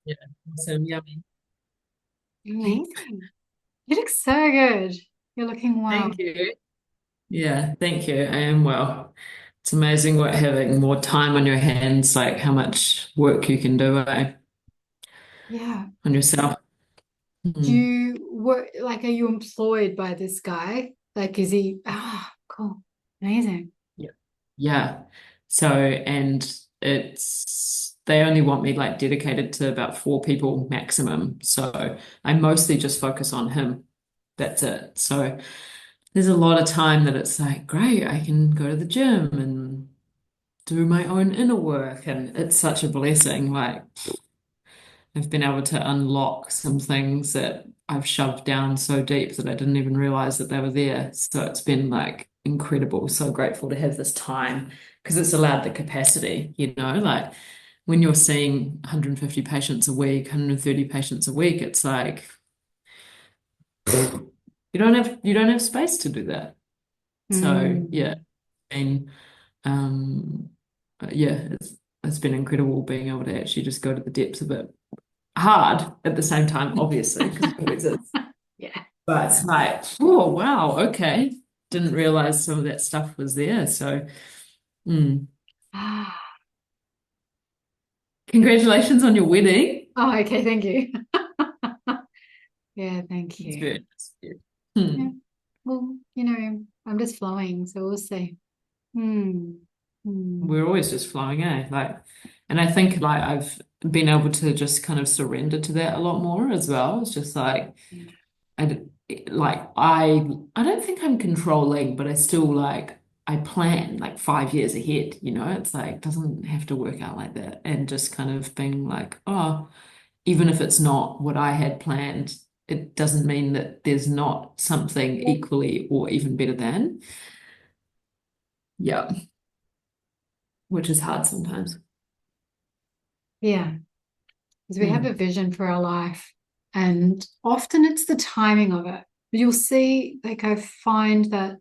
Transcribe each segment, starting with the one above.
Yeah. Awesome. Yummy. Amazing. You look so good. You're looking well. Thank you. Yeah, thank you. I am well. It's amazing what having more time on your hands, like how much work you can do Yeah. on yourself. Do Mm. you work like are you employed by this guy? Like is he cool. Amazing. Yeah. Yeah. So, and they only want me like dedicated to about four people maximum. So I mostly just focus on him. That's it. So there's a lot of time that it's like, great, I can go to the gym and do my own inner work. And it's such a blessing. Like, I've been able to unlock some things that I've shoved down so deep that I didn't even realize that they were there. So it's been like incredible. So grateful to have this time because it's allowed the capacity, like when you're seeing 150 patients a week, 130 patients a week, it's like you don't have space to do that. So yeah, Mm. and um yeah, it's been incredible being able to actually just go to the depths of it. Hard at the same time, obviously, because it always is. Yeah. But it's like, oh wow, okay. Didn't realize some of that stuff was there. So, mm. Ah. Congratulations on your wedding. Oh, okay, thank you. Yeah, thank It's you. very nice of you. Yeah. Hmm. Well, I'm just flowing, so we'll see. Hmm. Hmm. We're always just flowing, eh? Like, and I think like I've been able to just kind of surrender to that a lot more as well. It's just like Yeah. I d- like I don't think I'm controlling, but I still like I plan like 5 years ahead, It's like doesn't have to work out like that. And just kind of being like, oh, even if it's not what I had planned, it doesn't mean that there's not something equally or even better than. Yeah, which is hard sometimes. Yeah. Because we have a Mm. vision for our life, and often it's the timing of it. You'll see, like, I find that,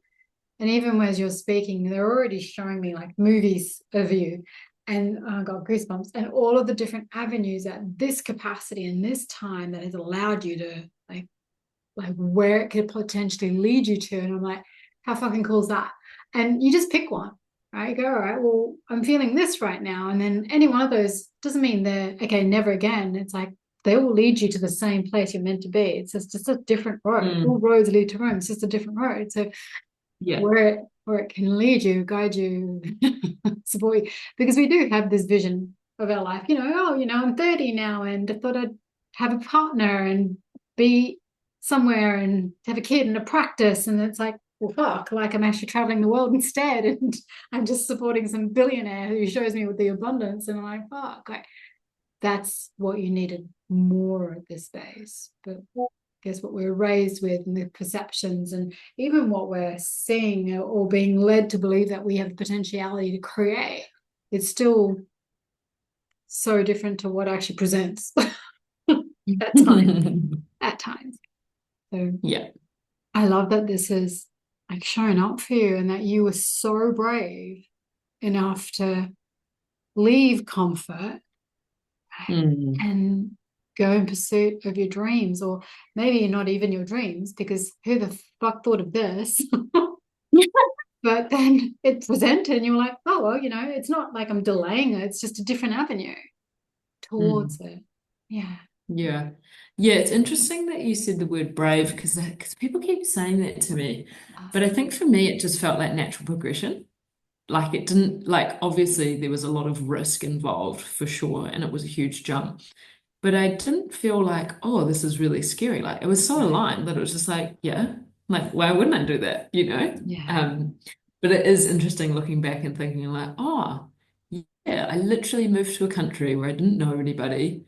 and even as you're speaking, they're already showing me like movies of you, and I got goosebumps, and all of the different avenues at this capacity and this time that has allowed you to like where it could potentially lead you to. And I'm like, how fucking cool is that? And you just pick one, right? You go, all right, well, I'm feeling this right now. And then any one of those doesn't mean they're okay, never again. It's like they all lead you to the same place you're meant to be. It's just a different road. All Mm. roads lead to Rome. It's just a different road. So Yeah. where it can lead you, guide you, support you, because we do have this vision of our life. I'm 30 now, and I thought I'd have a partner and be somewhere and have a kid and a practice, and it's like, well, fuck, like I'm actually traveling the world instead, and I'm just supporting some billionaire who shows me with the abundance, and I'm like, fuck, like that's what you needed more at this space. But guess what we're raised with and the perceptions and even what we're seeing or being led to believe that we have the potentiality to create, it's still so different to what actually presents at times. At times. So Yeah. I love that this is like showing up for you and that you were so brave enough to leave comfort Mm. and go in pursuit of your dreams, or maybe not even your dreams, because who the fuck thought of this? But then it presented, and you're like, oh, well, it's not like I'm delaying it, it's just a different avenue towards Mm. it. Yeah. Yeah. Yeah, it's interesting that you said the word brave because people keep saying that to me. But I think for me, it just felt like natural progression. Like it didn't, like, obviously, there was a lot of risk involved for sure, and it was a huge jump. But I didn't feel like, oh, this is really scary. Like it was so Right. aligned that it was just like, yeah, like, why wouldn't I do that? Yeah. But it is interesting looking back and thinking, like, oh, yeah, I literally moved to a country where I didn't know anybody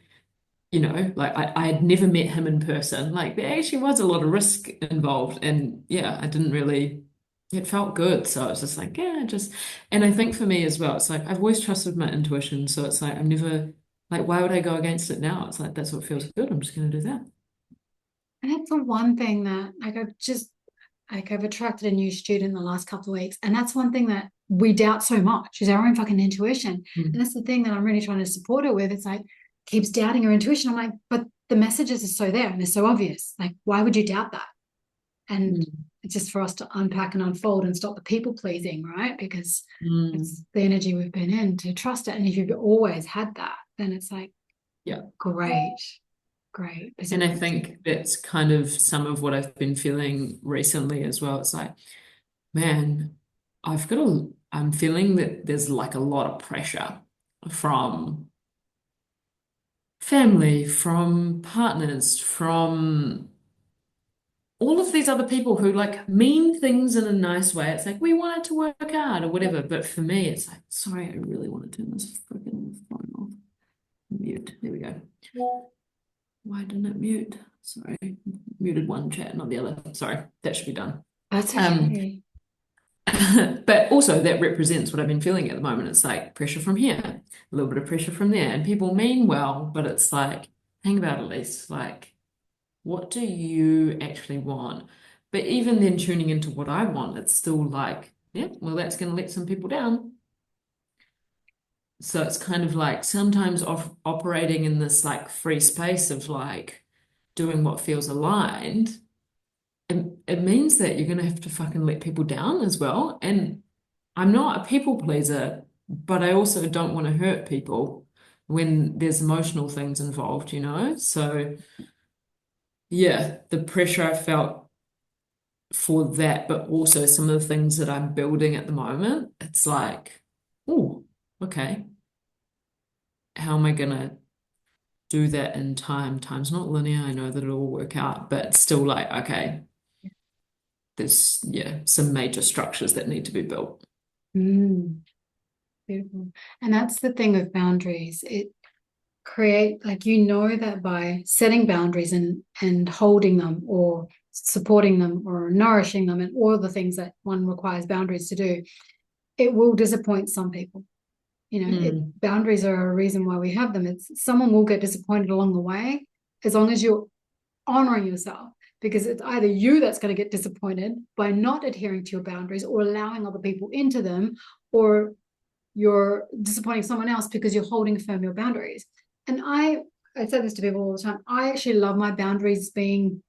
like I had never met him in person. Like there actually was a lot of risk involved. And yeah, I didn't really, it felt good. So I was just like, yeah, and I think for me as well, it's like I've always trusted my intuition. So it's like, I'm never, like, why would I go against it now? It's like, that's what feels good. I'm just going to do that. And that's the one thing that I've attracted a new student in the last couple of weeks. And that's one thing that we doubt so much is our own fucking intuition. And Mm. that's the thing that I'm really trying to support her with. It's like, keeps doubting her intuition. I'm like, but the messages are so there and they're so obvious. Like, why would you doubt that? And Mm. it's just for us to unpack and unfold and stop the people pleasing, right? Because Mm. it's the energy we've been in, to trust it. And if you've always had that, then it's like, Yeah. great, great. And I think that's kind of some of what I've been feeling recently as well. It's like, man, I'm feeling that there's like a lot of pressure from family, from partners, from all of these other people who like mean things in a nice way. It's like, we want it to work out or whatever. But for me, it's like, sorry, I really want to turn this freaking phone off. Mute. There we go. Why didn't it mute? Sorry. Muted one chat, not the other. Sorry, that should be done. that's Um, okay. but also that represents what I've been feeling at the moment. It's like pressure from here, a little bit of pressure from there. And people mean well, but it's like, think about it, Elise, like, what do you actually want? But even then tuning into what I want, it's still like, yeah, well, that's going to let some people down. So it's kind of like sometimes operating in this like free space of like doing what feels aligned. It means that you're going to have to fucking let people down as well. And I'm not a people pleaser, but I also don't want to hurt people when there's emotional things involved, you know? So yeah, the pressure I felt for that, but also some of the things that I'm building at the moment, it's like, oh, okay, how am I gonna do that in time? Time's not linear. I know that it'll all work out, but it's still like, okay, there's yeah, some major structures that need to be built. Mm, beautiful. And that's the thing with boundaries. It create like that by setting boundaries and holding them or supporting them or nourishing them and all the things that one requires boundaries to do, it will disappoint some people. Mm, Boundaries are a reason why we have them. It's someone will get disappointed along the way as long as you're honoring yourself, because it's either you that's going to get disappointed by not adhering to your boundaries or allowing other people into them, or you're disappointing someone else because you're holding firm your boundaries. And I say this to people all the time. I actually love my boundaries being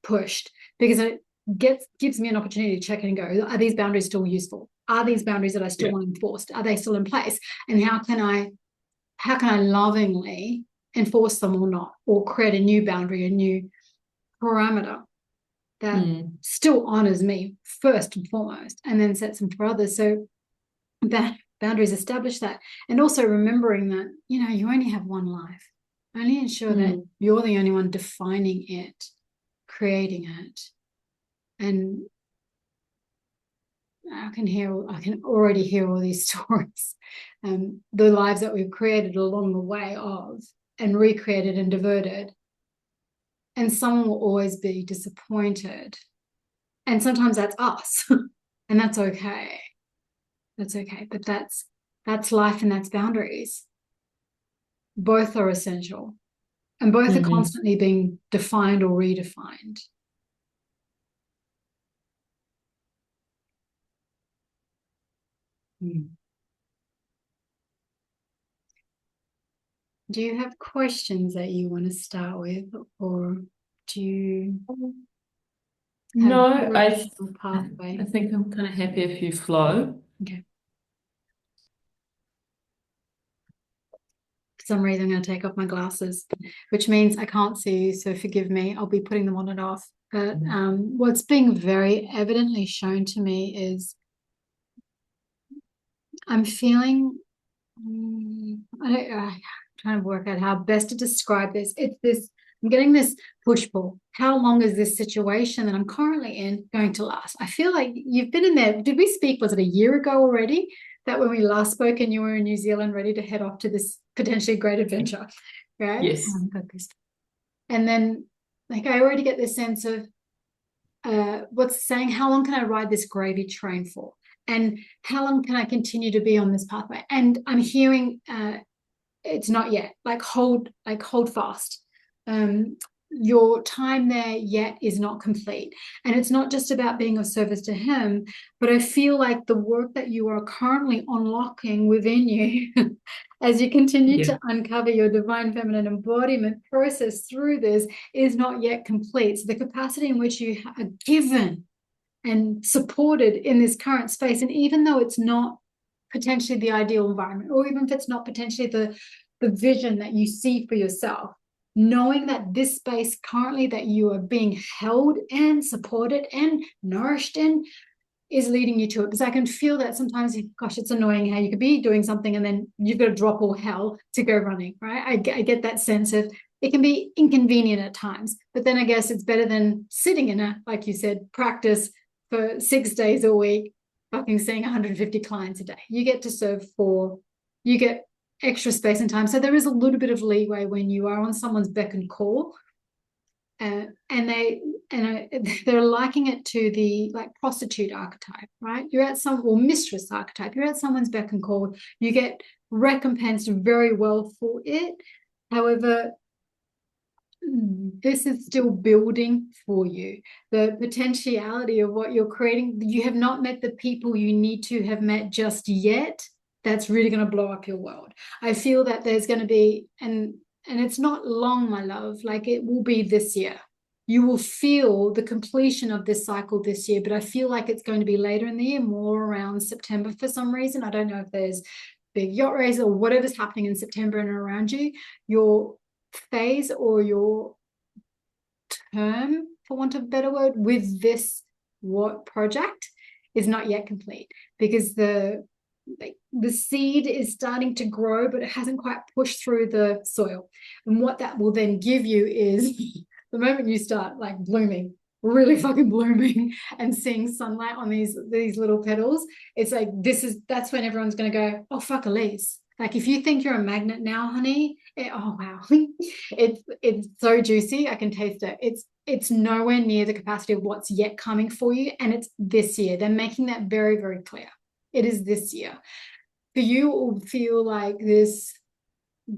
pushed, because it gives me an opportunity to check in and go, are these boundaries still useful? Are these boundaries that I still yeah. want enforced? Are they still in place? And how can I lovingly enforce them or not, or create a new boundary, a new parameter that Mm, still honors me first and foremost, and then sets them for others. So that boundaries establish that. And also remembering that, you only have one life. Only ensure that mm, you're the only one defining it, creating it. And I can already hear all these stories, the lives that we've created along the way of, and recreated and diverted. And someone will always be disappointed. And sometimes that's us. And that's okay. That's okay. But that's life and that's boundaries. Both are essential. And both are mhm. constantly being defined or redefined. Mm. Do you have questions that you want to start with, or do you have a No, directional I pathway? think I'm kind of happy if you flow. Okay. For some reason, I'm going to take off my glasses, which means I can't see you. So forgive me. I'll be putting them on and off. But what's being very evidently shown to me is I'm feeling I'm trying to work out how best to describe this. It's this, I'm getting this push pull. How long is this situation that I'm currently in going to last? I feel like you've been in there. Did we speak? Was it a year ago already? That when we last spoke and you were in New Zealand ready to head off to this potentially great adventure, right? Yes. And then, like, I already get this sense of what's saying, how long can I ride this gravy train for? And how long can I continue to be on this pathway? And I'm hearing it's not yet. Like hold fast. your time there yet is not complete. And it's not just about being of service to him, but I feel like the work that you are currently unlocking within you as you continue Yeah. to uncover your divine feminine embodiment process through this is not yet complete. So the capacity in which you are given and supported in this current space, and even though it's not potentially the ideal environment, or even if it's not potentially the vision that you see for yourself, knowing that this space currently that you are being held and supported and nourished in is leading you to it. Because I can feel that sometimes, gosh, it's annoying how you could be doing something and then you've got to drop all hell to go running, right? I get that sense of it can be inconvenient at times, but then I guess it's better than sitting in a, like you said, practice for 6 days a week, fucking seeing 150 clients a day. You get to serve for, you get extra space and time. So there is a little bit of leeway when you are on someone's beck and call. And they're liking it to the like prostitute archetype, right? You're at some, or mistress archetype. You're at someone's beck and call. You get recompensed very well for it. However, this is still building for you. The potentiality of what you're creating, you have not met the people you need to have met just yet. That's really going to blow up your world. I feel that there's going to be, and it's not long, my love, like it will be this year. You will feel the completion of this cycle this year, but I feel like it's going to be later in the year, more around September for some reason. I don't know if there's big yacht race or whatever's happening in September and around you. Your phase or your term, for want of a better word, with this what project is not yet complete, because the seed is starting to grow, but it hasn't quite pushed through the soil. And what that will then give you is the moment you start like blooming, really fucking blooming and seeing sunlight on these little petals, it's like that's when everyone's going to go, oh fuck, Elise. Like if you think you're a magnet now, honey, oh wow, it's so juicy. I can taste it. It's nowhere near the capacity of what's yet coming for you, and it's this year. They're making that very, very clear. It is this year. For you, it will feel like this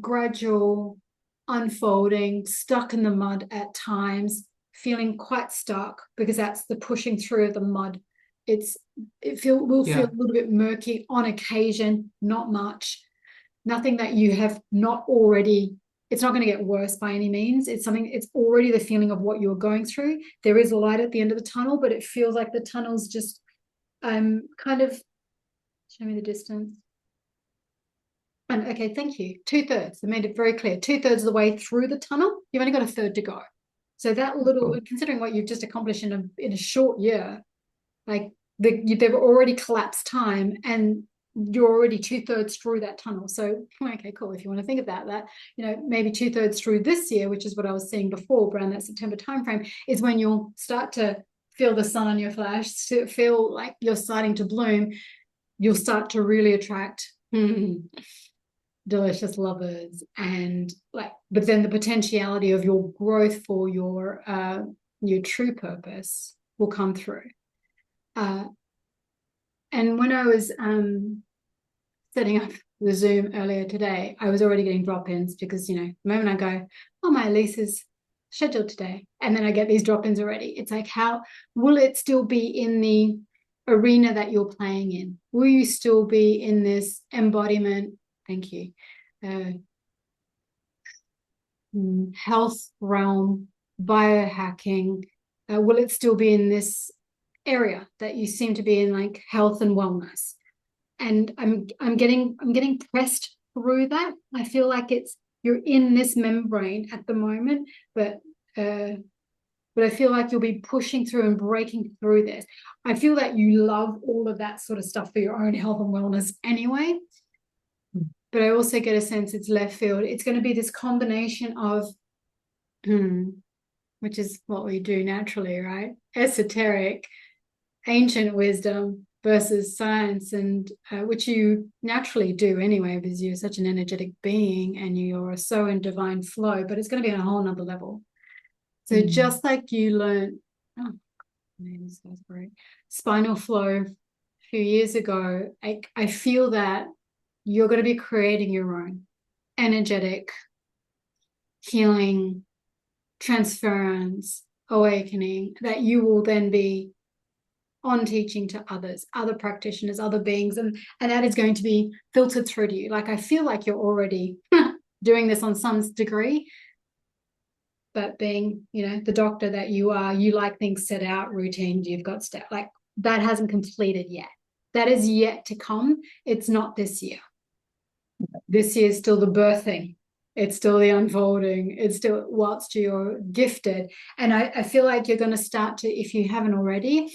gradual unfolding, stuck in the mud at times, feeling quite stuck, because that's the pushing through of the mud. It will feel Yeah. a little bit murky on occasion, not much. Nothing that you have not already, it's not going to get worse by any means. It's already the feeling of what you're going through. There is light at the end of the tunnel, but it feels like the tunnel's just kind of, show me the distance. And okay, thank you. 2/3. I made it very clear. 2/3 of the way through the tunnel, you've only got a third to go. So that little, considering what you've just accomplished in a short year, like they've already collapsed time, and you're already 2/3 through that tunnel. So okay, cool. If you want to think about that, maybe 2/3 through this year, which is what I was seeing before around that September timeframe, is when you'll start to feel the sun on your flash, feel like you're starting to bloom. You'll start to really attract delicious lovers, and but then the potentiality of your growth for your true purpose will come through. And when I was setting up the Zoom earlier today, I was already getting drop-ins, because the moment I go, oh, my Elise is scheduled today, and then I get these drop-ins already. It's like, how will it still be in the arena that you're playing in? Will you still be in this embodiment? Thank you. Health realm, biohacking? Will it still be in this area that you seem to be in, like health and wellness? And I'm getting pressed through that. I feel like you're in this membrane at the moment, but I feel like you'll be pushing through and breaking through this. I feel that you love all of that sort of stuff for your own health and wellness anyway. But I also get a sense it's left field. It's going to be this combination of, which is what we do naturally, right? Esoteric, ancient wisdom versus science, and which you naturally do anyway, because you're such an energetic being and you're so in divine flow, but it's going to be on a whole nother level. So just like you learned, this guy's great, spinal flow a few years ago, I feel that you're going to be creating your own energetic healing transference, awakening that you will then be on teaching to others, other practitioners, other beings, and that is going to be filtered through to you. Like I feel like you're already doing this on some degree, but being, the doctor that you are, you like things set out, routines, you've got stuff like that hasn't completed yet. That is yet to come. It's not this year. This year is still the birthing. It's still the unfolding. It's still whilst you're gifted. And I feel like you're going to start to, if you haven't already,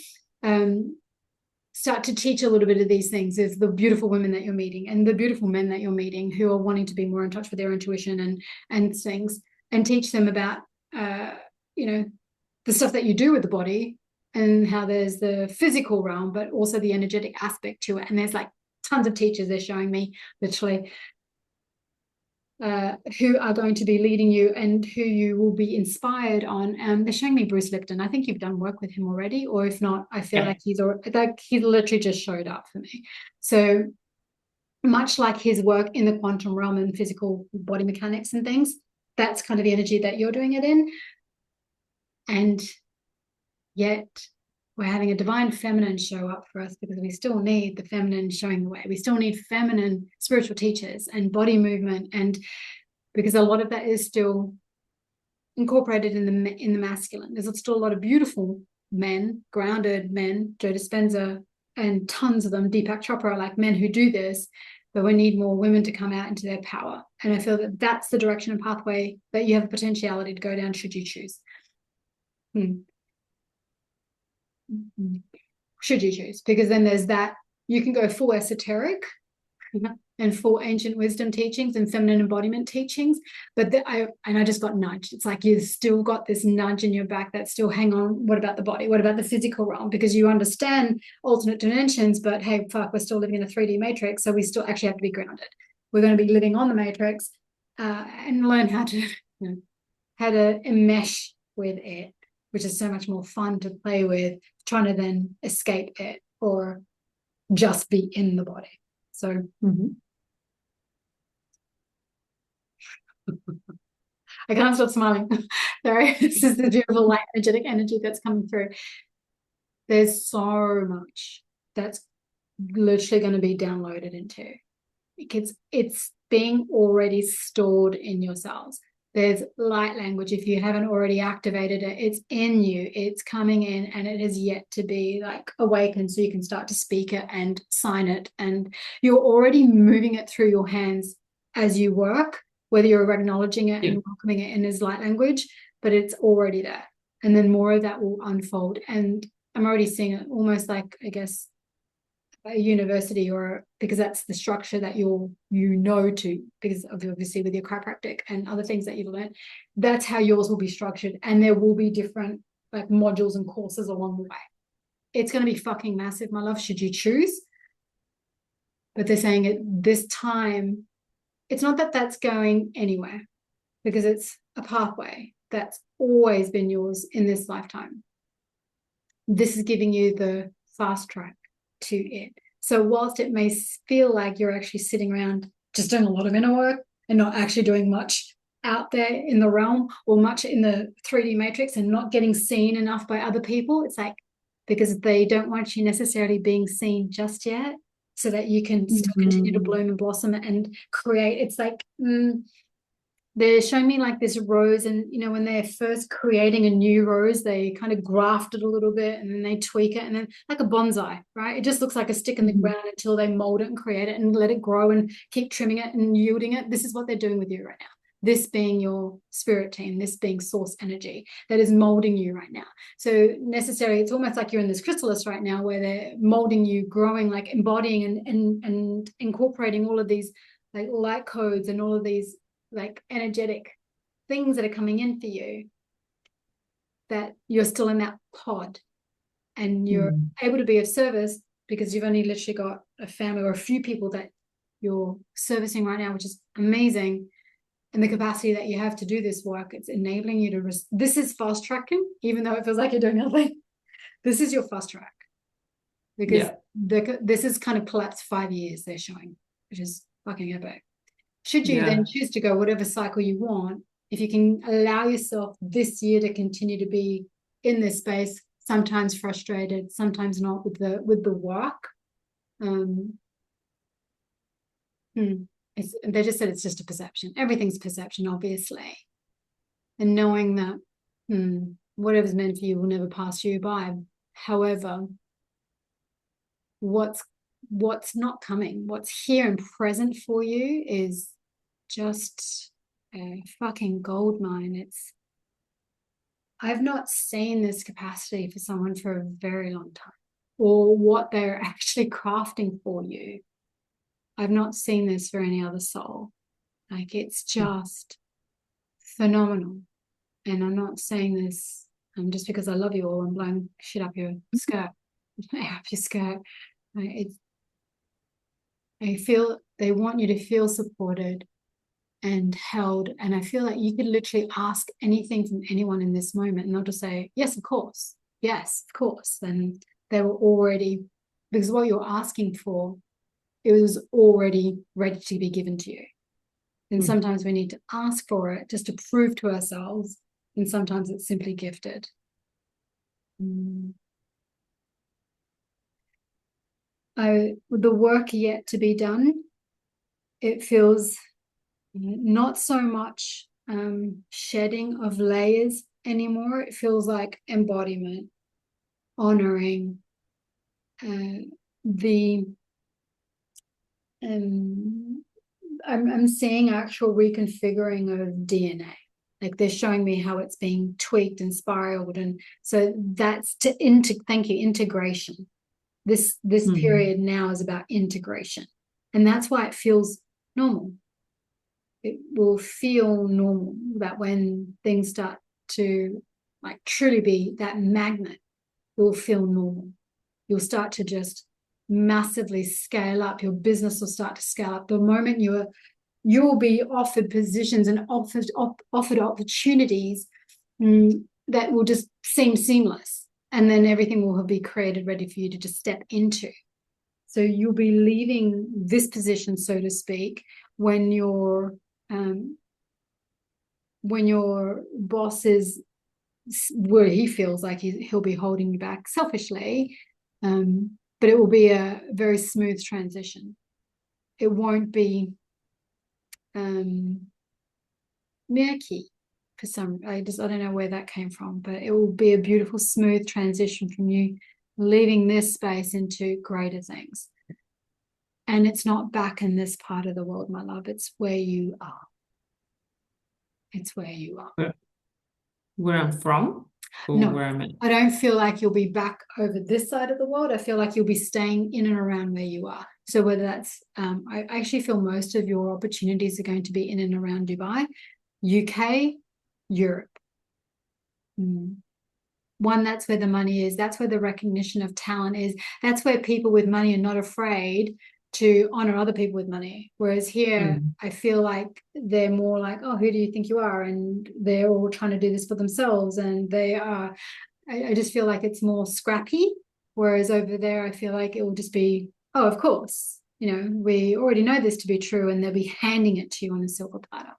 start to teach a little bit of these things is the beautiful women that you're meeting and the beautiful men that you're meeting who are wanting to be more in touch with their intuition and things, and teach them about the stuff that you do with the body and how there's the physical realm but also the energetic aspect to it. And there's like tons of teachers they're showing me literally who are going to be leading you and who you will be inspired on. They're showing me Bruce Lipton. I think you've done work with him already, or if not, I feel Yeah. like he literally just showed up for me. So much like his work in the quantum realm and physical body mechanics and things, that's kind of the energy that you're doing it in. And yet we're having a divine feminine show up for us because we still need the feminine showing the way. We still need feminine spiritual teachers and body movement, and because a lot of that is still incorporated in the masculine. There's still a lot of beautiful men, grounded men, Joe Dispenza and tons of them, Deepak Chopra, like men who do this, but we need more women to come out into their power. And I feel that that's the direction and pathway that you have the potentiality to go down should you choose. Should you choose, because then there's that you can go full esoteric and full ancient wisdom teachings and feminine embodiment teachings, but I just got nudged. It's like you've still got this nudge in your back that still, hang on, what about the body, what about the physical realm, because you understand alternate dimensions, but hey, fuck, we're still living in a 3D matrix, so we still actually have to be grounded. We're going to be living on the matrix and learn how to enmesh with it, which is so much more fun to play with, trying to then escape it or just be in the body. So I can't stop smiling. Sorry, this is the beautiful light energetic energy that's coming through. There's so much that's literally going to be downloaded into, because it's being already stored in your cells. There's light language. If you haven't already activated it, it's in you, it's coming in, and it has yet to be like awakened so you can start to speak it and sign it. And you're already moving it through your hands as you work, whether you're acknowledging it and welcoming it in as light language, but it's already there. And then more of that will unfold. And I'm already seeing it almost like, I guess, a university, or because that's the structure that to, because obviously with your chiropractic and other things that you've learned, that's how yours will be structured. And there will be different like modules and courses along the way. It's going to be fucking massive, my love, should you choose. But they're saying at this time, it's not that that's going anywhere, because it's a pathway that's always been yours in this lifetime. This is giving you the fast track to it. So whilst it may feel like you're actually sitting around just doing a lot of inner work and not actually doing much out there in the realm or much in the 3D matrix and not getting seen enough by other people, it's like because they don't want you necessarily being seen just yet, so that you can still continue to bloom and blossom and create. It's like they're showing me like this rose, and when they're first creating a new rose, they kind of graft it a little bit and then they tweak it, and then like a bonsai, right? It just looks like a stick in the ground until they mold it and create it and let it grow and keep trimming it and yielding it. This is what they're doing with you right now. This being your spirit team, this being source energy that is molding you right now. So necessarily, it's almost like you're in this chrysalis right now where they're molding you, growing, like embodying and incorporating all of these like light codes and all of these like energetic things that are coming in for you, that you're still in that pod and you're able to be of service because you've only literally got a family or a few people that you're servicing right now, which is amazing. And the capacity that you have to do this work, it's enabling you to this is fast tracking, even though it feels like you're doing nothing. This is your fast track, because this is kind of collapsed 5 years they're showing, which is fucking epic. Should you then choose to go whatever cycle you want, if you can allow yourself this year to continue to be in this space, sometimes frustrated, sometimes not with the work. Um, they just said it's just a perception. Everything's perception, obviously. And knowing that whatever's meant for you will never pass you by. However, what's not coming, what's here and present for you is just a fucking gold mine. I've not seen this capacity for someone for a very long time, or what they're actually crafting for you. I've not seen this for any other soul. Like, it's just phenomenal. And I'm not saying this just because I love you all and blowing shit up your skirt. Up your skirt. I feel they want you to feel supported and held. And I feel like you could literally ask anything from anyone in this moment, and they'll just say, yes, of course. Yes, of course. And they were already, because what you're asking for, it was already ready to be given to you. And sometimes we need to ask for it just to prove to ourselves. And sometimes it's simply gifted. The work yet to be done, it feels not so much shedding of layers anymore. It feels like embodiment, honoring the I'm seeing actual reconfiguring of DNA. Like, they're showing me how it's being tweaked and spiraled, and so that's thank you, integration. This period now is about integration, and that's why it feels normal. It will feel normal that when things start to like truly be that magnet, it will feel normal. You'll start to just massively scale up. Your business will start to scale up. The moment you'll be offered positions and offered opportunities that will just seem seamless. And then everything will be created ready for you to just step into. So you'll be leaving this position, so to speak, when your boss is where he feels like he'll be holding you back selfishly, but it will be a very smooth transition. It won't be murky for some. I don't know where that came from, but it will be a beautiful, smooth transition from you leaving this space into greater things. And it's not back in this part of the world, my love. It's where you are. It's where you are. Where I'm from, or No, where I'm at? I don't feel like you'll be back over this side of the world. I feel like you'll be staying in and around where you are. So whether that's, I actually feel most of your opportunities are going to be in and around Dubai, UK, Europe. One, that's where the money is. That's where the recognition of talent is. That's where people with money are not afraid to honor other people with money. Whereas here, I feel like they're more like, oh, who do you think you are? And they're all trying to do this for themselves. And I just feel like it's more scrappy. Whereas over there, I feel like it will just be, oh, of course, we already know this to be true, and they'll be handing it to you on a silver platter.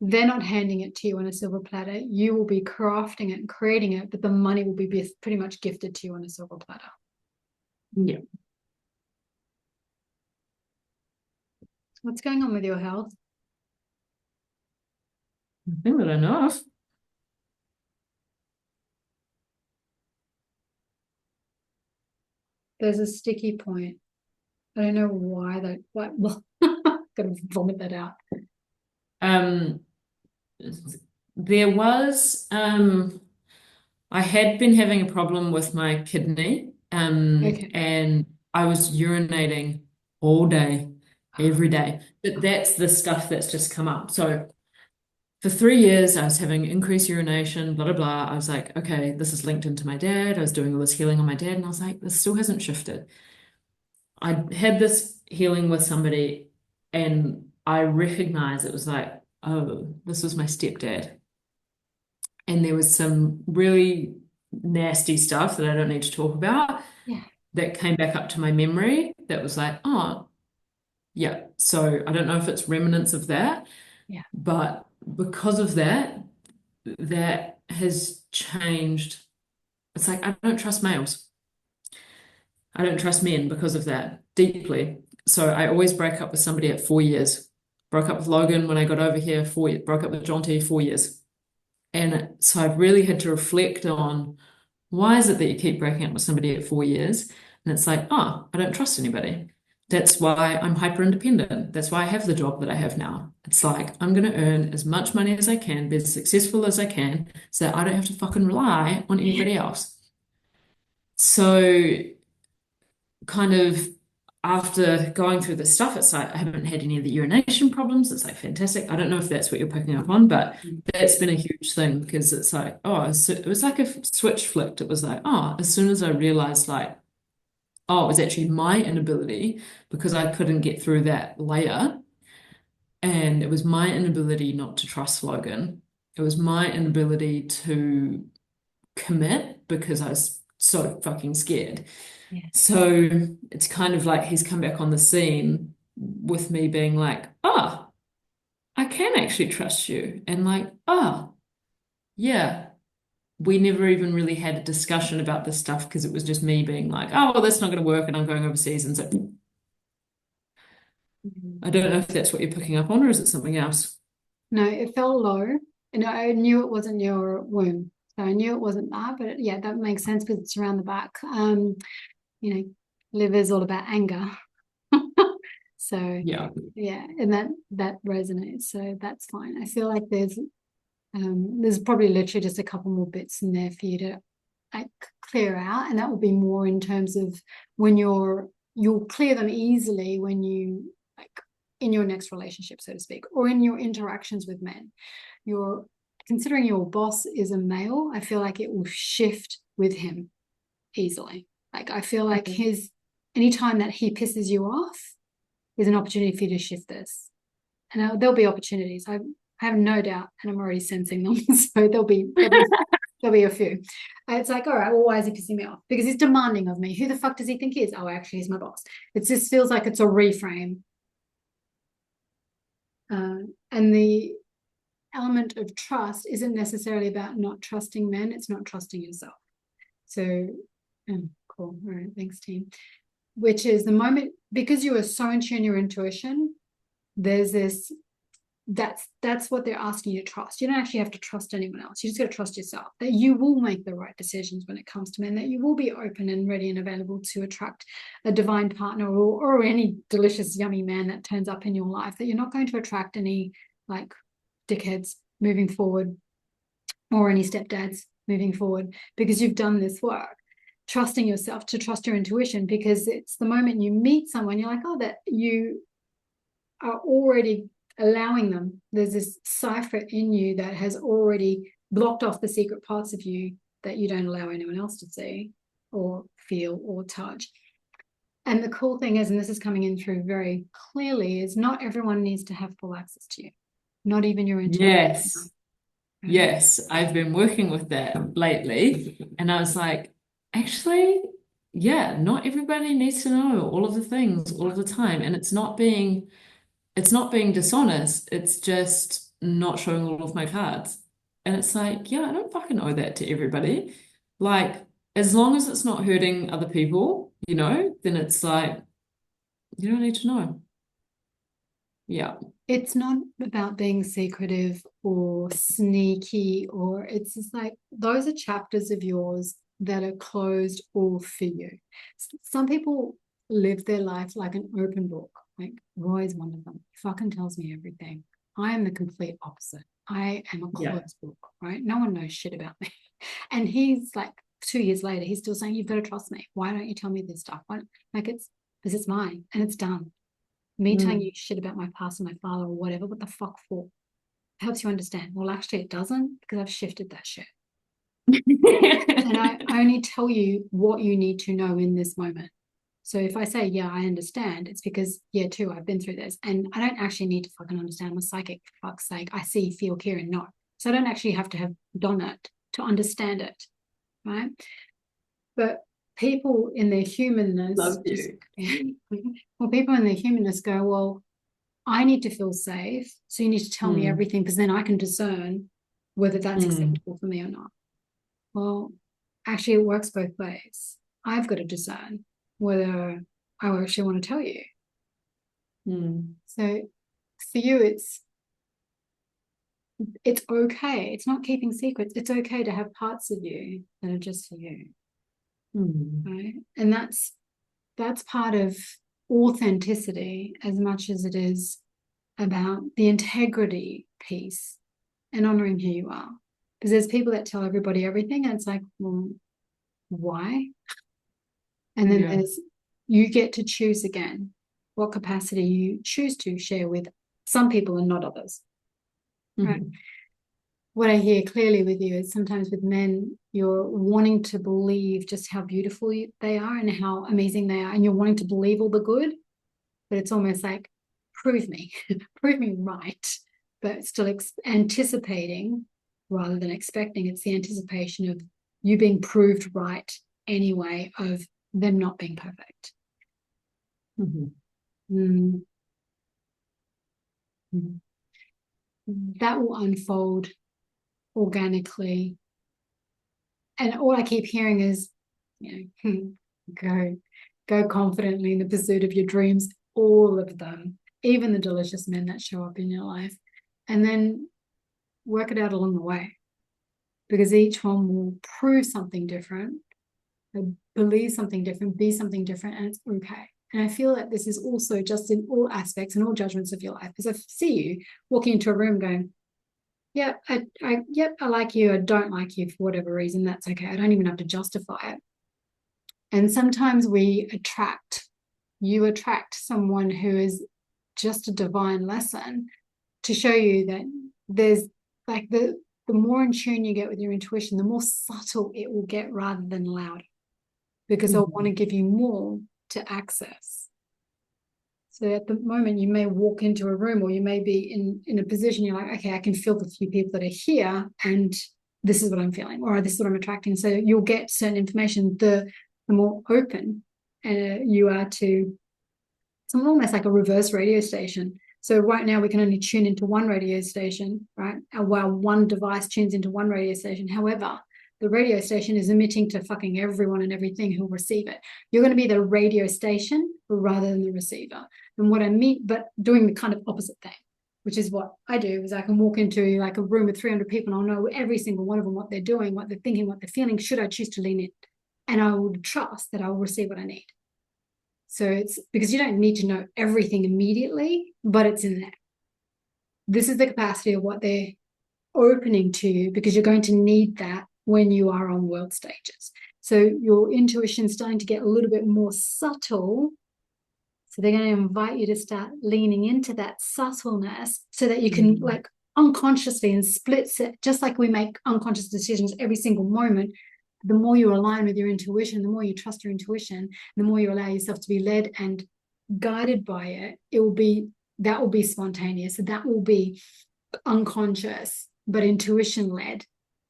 They're not handing it to you on a silver platter. You will be crafting it and creating it, but the money will be pretty much gifted to you on a silver platter. Yeah. What's going on with your health? I think that enough. There's a sticky point. I don't know why that. Well, gotta vomit that out. There was I had been having a problem with my kidney, Okay. and I was urinating all day, every day. But that's the stuff that's just come up. So for 3 years, I was having increased urination, blah, blah, blah. I was like, okay, this is linked into my dad. I was doing all this healing on my dad, and I was like, this still hasn't shifted. I had this healing with somebody, and I recognized it was like, oh, this was my stepdad. And there was some really nasty stuff that I don't need to talk about Yeah. that came back up to my memory that was like, oh, Yeah. So I don't know if it's remnants of that, Yeah. but because of that, that has changed. It's like I don't trust males. I don't trust men because of that deeply. So I always break up with somebody at 4 years. Broke up with Logan when I got over here, 4 years. Broke up with John T, 4 years. And so I've really had to reflect on why is it that you keep breaking up with somebody at 4 years? And it's like, oh, I don't trust anybody. That's why I'm hyper independent. That's why I have the job that I have now. It's like I'm going to earn as much money as I can, be as successful as I can, so that I don't have to fucking rely on anybody else. So kind of after going through this stuff, it's like I haven't had any of the urination problems. It's like fantastic. I don't know if that's what you're picking up on, but that's been a huge thing because it's like, oh, so it was like a switch flicked. It was like, oh, as soon as I realized, like, oh, it was actually my inability because I couldn't get through that layer. And it was my inability not to trust Logan. It was my inability to commit because I was so fucking scared. Yeah. So it's kind of like he's come back on the scene with me being like, ah, I can actually trust you. And like, ah, yeah, we never even really had a discussion about this stuff because it was just me being like, oh, well, that's not going to work and I'm going overseas. And so Mhm. I don't know if that's what you're picking up on or is it something else? No, it fell low, and I knew it wasn't your womb. So I knew it wasn't that, but yeah, that makes sense because it's around the back. You know, liver is all about anger. So Yeah. yeah, and that resonates. So that's fine. I feel like there's probably literally just a couple more bits in there for you to like clear out, and that will be more in terms of when you'll clear them easily when you like in your next relationship, so to speak, or in your interactions with men. You're considering your boss is a male, I feel like it will shift with him easily. Like I feel like Okay. his anytime that he pisses you off is an opportunity for you to shift this. And there'll be opportunities. I have no doubt, and I'm already sensing them. So there'll be a few. It's like, all right, well, why is he pissing me off? Because he's demanding of me. Who the fuck does he think he is? Oh, actually, he's my boss. It just feels like it's a reframe. And the element of trust isn't necessarily about not trusting men, it's not trusting yourself. So, cool. All right, thanks, team. Which is the moment, because you are so in tune your intuition, there's this that's what they're asking you to trust. You don't actually have to trust anyone else. You just got to trust yourself that you will make the right decisions when it comes to men, that you will be open and ready and available to attract a divine partner or any delicious, yummy man that turns up in your life, that you're not going to attract any like dickheads moving forward or any stepdads moving forward because you've done this work. Trusting yourself to trust your intuition, because it's the moment you meet someone, you're like, oh, that you are already allowing them. There's this cipher in you that has already blocked off the secret parts of you that you don't allow anyone else to see or feel or touch. And the cool thing is, and this is coming in through very clearly, is not everyone needs to have full access to you, not even your intuition. Yes. Right? Yes. I've been working with that lately. And I was like, actually, yeah, not everybody needs to know all of the things all of the time. And it's not being dishonest. It's just not showing all of my cards. And it's like, yeah, I don't fucking owe that to everybody. Like, as long as it's not hurting other people, then it's like, you don't need to know. Yeah. It's not about being secretive or sneaky, or it's just like those are chapters of yours that are closed all for you. Some people live their life like an open book. Like Roy is one of them. He fucking tells me everything. I am the complete opposite. I am a Yeah. closed book, right? No one knows shit about me. And he's like 2 years later, he's still saying, you've got to trust me. Why don't you tell me this stuff? Why? Like it's because it's mine and it's done. Me telling Mm. you shit about my past and my father or whatever, what the fuck for? Helps you understand. Well, actually, it doesn't, because I've shifted that shit. And I only tell you what you need to know in this moment. So if I say, yeah, I understand, it's because, yeah, too, I've been through this. And I don't actually need to fucking understand. I'm a psychic, for fuck's sake. I see, feel, hear, and know. So I don't actually have to have done it to understand it, right? But people in their humanness Love just, you. well, people in their humanness go, well, I need to feel safe, so you need to tell me Mm. everything because then I can discern whether that's Mm. acceptable for me or not. Well, actually, it works both ways. I've got to discern whether I actually want to tell you. Mm. So for you, it's okay. It's not keeping secrets. It's okay to have parts of you that are just for you, Mm. right? And that's part of authenticity as much as it is about the integrity piece and honoring who you are. Because there's people that tell everybody everything, and it's like, well, why? And then Yeah. there's you get to choose again what capacity you choose to share with some people and not others. Right. Mm-hmm. What I hear clearly with you is sometimes with men, you're wanting to believe just how beautiful they are and how amazing they are, and you're wanting to believe all the good, but it's almost like, prove me, prove me right, but still anticipating rather than expecting. It's the anticipation of you being proved right anyway, of them not being perfect. Mm-hmm. Mm. That will unfold organically. And all I keep hearing is, go, go confidently in the pursuit of your dreams, all of them, even the delicious men that show up in your life. And then work it out along the way, because each one will prove something different, believe something different, be something different, and it's okay. And I feel that this is also just in all aspects and all judgments of your life, because I see you walking into a room going, yeah, I like you. I don't like you for whatever reason. That's okay. I don't even have to justify it. And sometimes you attract someone who is just a divine lesson to show you that there's like the more in tune you get with your intuition, the more subtle it will get rather than louder, because they'll want Mm-hmm. to give you more to access. So at the moment, you may walk into a room, or you may be in a position you're like, okay, I can feel the few people that are here, and this is what I'm feeling, or this is what I'm attracting. So you'll get certain information. The more open you are to, it's almost like a reverse radio station. So right now we can only tune into one radio station, right? While one device tunes into one radio station. However, the radio station is emitting to fucking everyone and everything who'll receive it. You're going to be the radio station rather than the receiver. And what I mean, but doing the kind of opposite thing, which is what I do, is I can walk into like a room with 300 people and I'll know every single one of them, what they're doing, what they're thinking, what they're feeling, should I choose to lean in. And I will trust that I will receive what I need. So it's because you don't need to know everything immediately, but it's in there. This is the capacity of what they're opening to you, because you're going to need that when you are on world stages. So your intuition's starting to get a little bit more subtle. So they're going to invite you to start leaning into that subtleness so that you can like unconsciously and split set, just like we make unconscious decisions every single moment. The more you align with your intuition, the more you trust your intuition, the more you allow yourself to be led and guided by it, that will be spontaneous. So that will be unconscious, but intuition led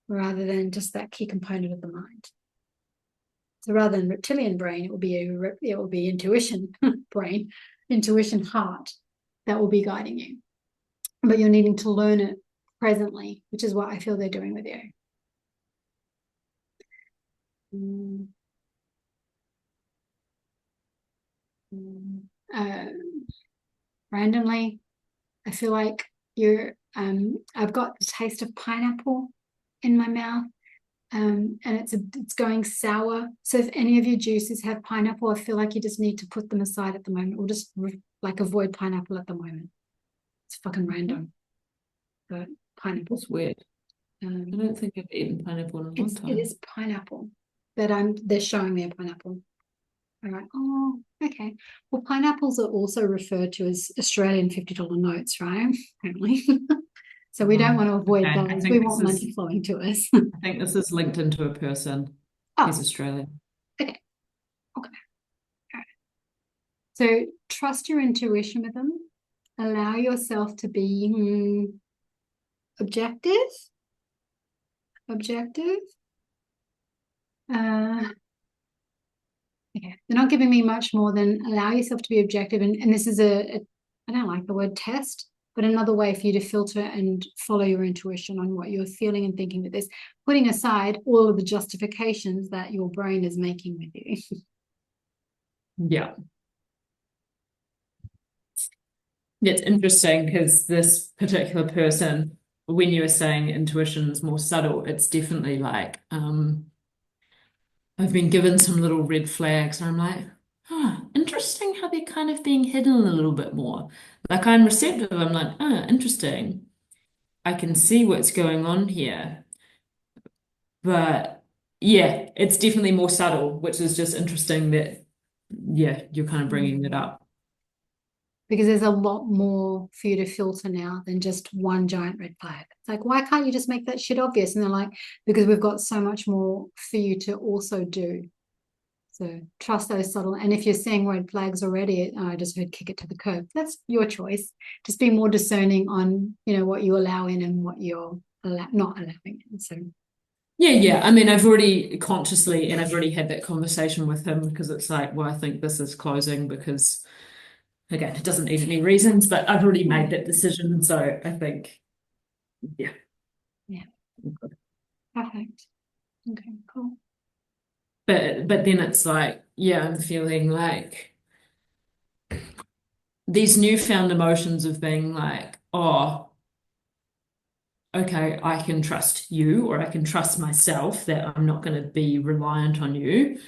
rather than just that key component of the mind. So rather than reptilian brain, it will be intuition brain, intuition heart that will be guiding you. But you're needing to learn it presently, which is what I feel they're doing with you. Uh, randomly, I feel like I've got the taste of pineapple in my mouth. And it's going sour. So if any of your juices have pineapple, I feel like you just need to put them aside at the moment, or just like avoid pineapple at the moment. It's fucking random, but pineapple. That's weird. I Um, don't think I've eaten pineapple in a long it time. is pineapple, but they're showing me a pineapple. All right. Oh, okay. Well, pineapples are also referred to as Australian $50 notes, right? Apparently. So we don't want to avoid Okay, those. We want money flowing to us. I think this is linked into a person. He's Oh, Australian. okay. Okay. So trust your intuition with them. Allow yourself to be objective. Objective. Uh, Yeah, they're not giving me much more than allow yourself to be objective. And this is I don't like the word test, but another way for you to filter and follow your intuition on what you're feeling and thinking with this, putting aside all of the justifications that your brain is making with you. Yeah. It's interesting because this particular person, when you were saying intuition is more subtle, it's definitely like, I've been given some little red flags, and I'm like, huh, interesting how they're kind of being hidden a little bit more. Like I'm receptive, I'm like, oh, interesting. I can see what's going on here. But yeah, it's definitely more subtle, which is just interesting that, yeah, you're kind of bringing it up. Because there's a lot more for you to filter now than just one giant red flag. It's like, why can't you just make that shit obvious? And they're like, because we've got so much more for you to also do. So trust those subtle. And if you're seeing red flags already, I just heard kick it to the curb. That's your choice. Just be more discerning on, what you allow in and what you're not allowing in. So Yeah, yeah. I mean, I've already consciously, and I've already had that conversation with him because it's like, well, I think this is closing because, again, it doesn't need any reasons, but I've already made that decision. So I think, yeah. yeah, perfect. Okay, cool. But then it's like, yeah, I'm feeling like these newfound emotions of being like, oh, okay, I can trust you, or I can trust myself that I'm not going to be reliant on you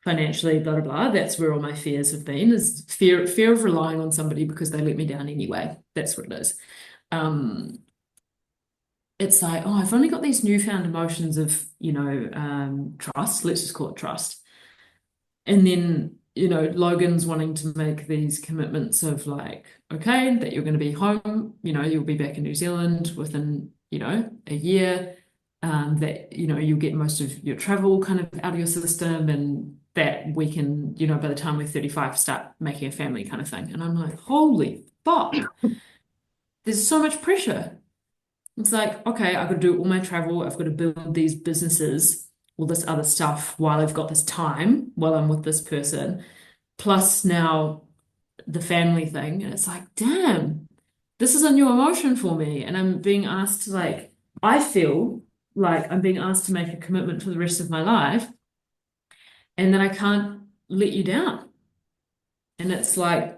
financially, blah blah blah. That's where all my fears have been, is fear of relying on somebody because they let me down anyway. That's what it is. Um, it's like, oh, I've only got these newfound emotions of, trust. Let's just call it trust. And then, Logan's wanting to make these commitments of like, okay, that you're going to be home, you'll be back in New Zealand within, a year, that, you'll get most of your travel kind of out of your system, and that we can, by the time we're 35, start making a family kind of thing. And I'm like, holy fuck, there's so much pressure. It's like, okay, I've got to do all my travel, I've got to build these businesses, all this other stuff while I've got this time, while I'm with this person, plus now the family thing. And it's like, damn, this is a new emotion for me. And I'm being asked to like, I feel like I'm being asked to make a commitment for the rest of my life, and then I can't let you down. And it's like,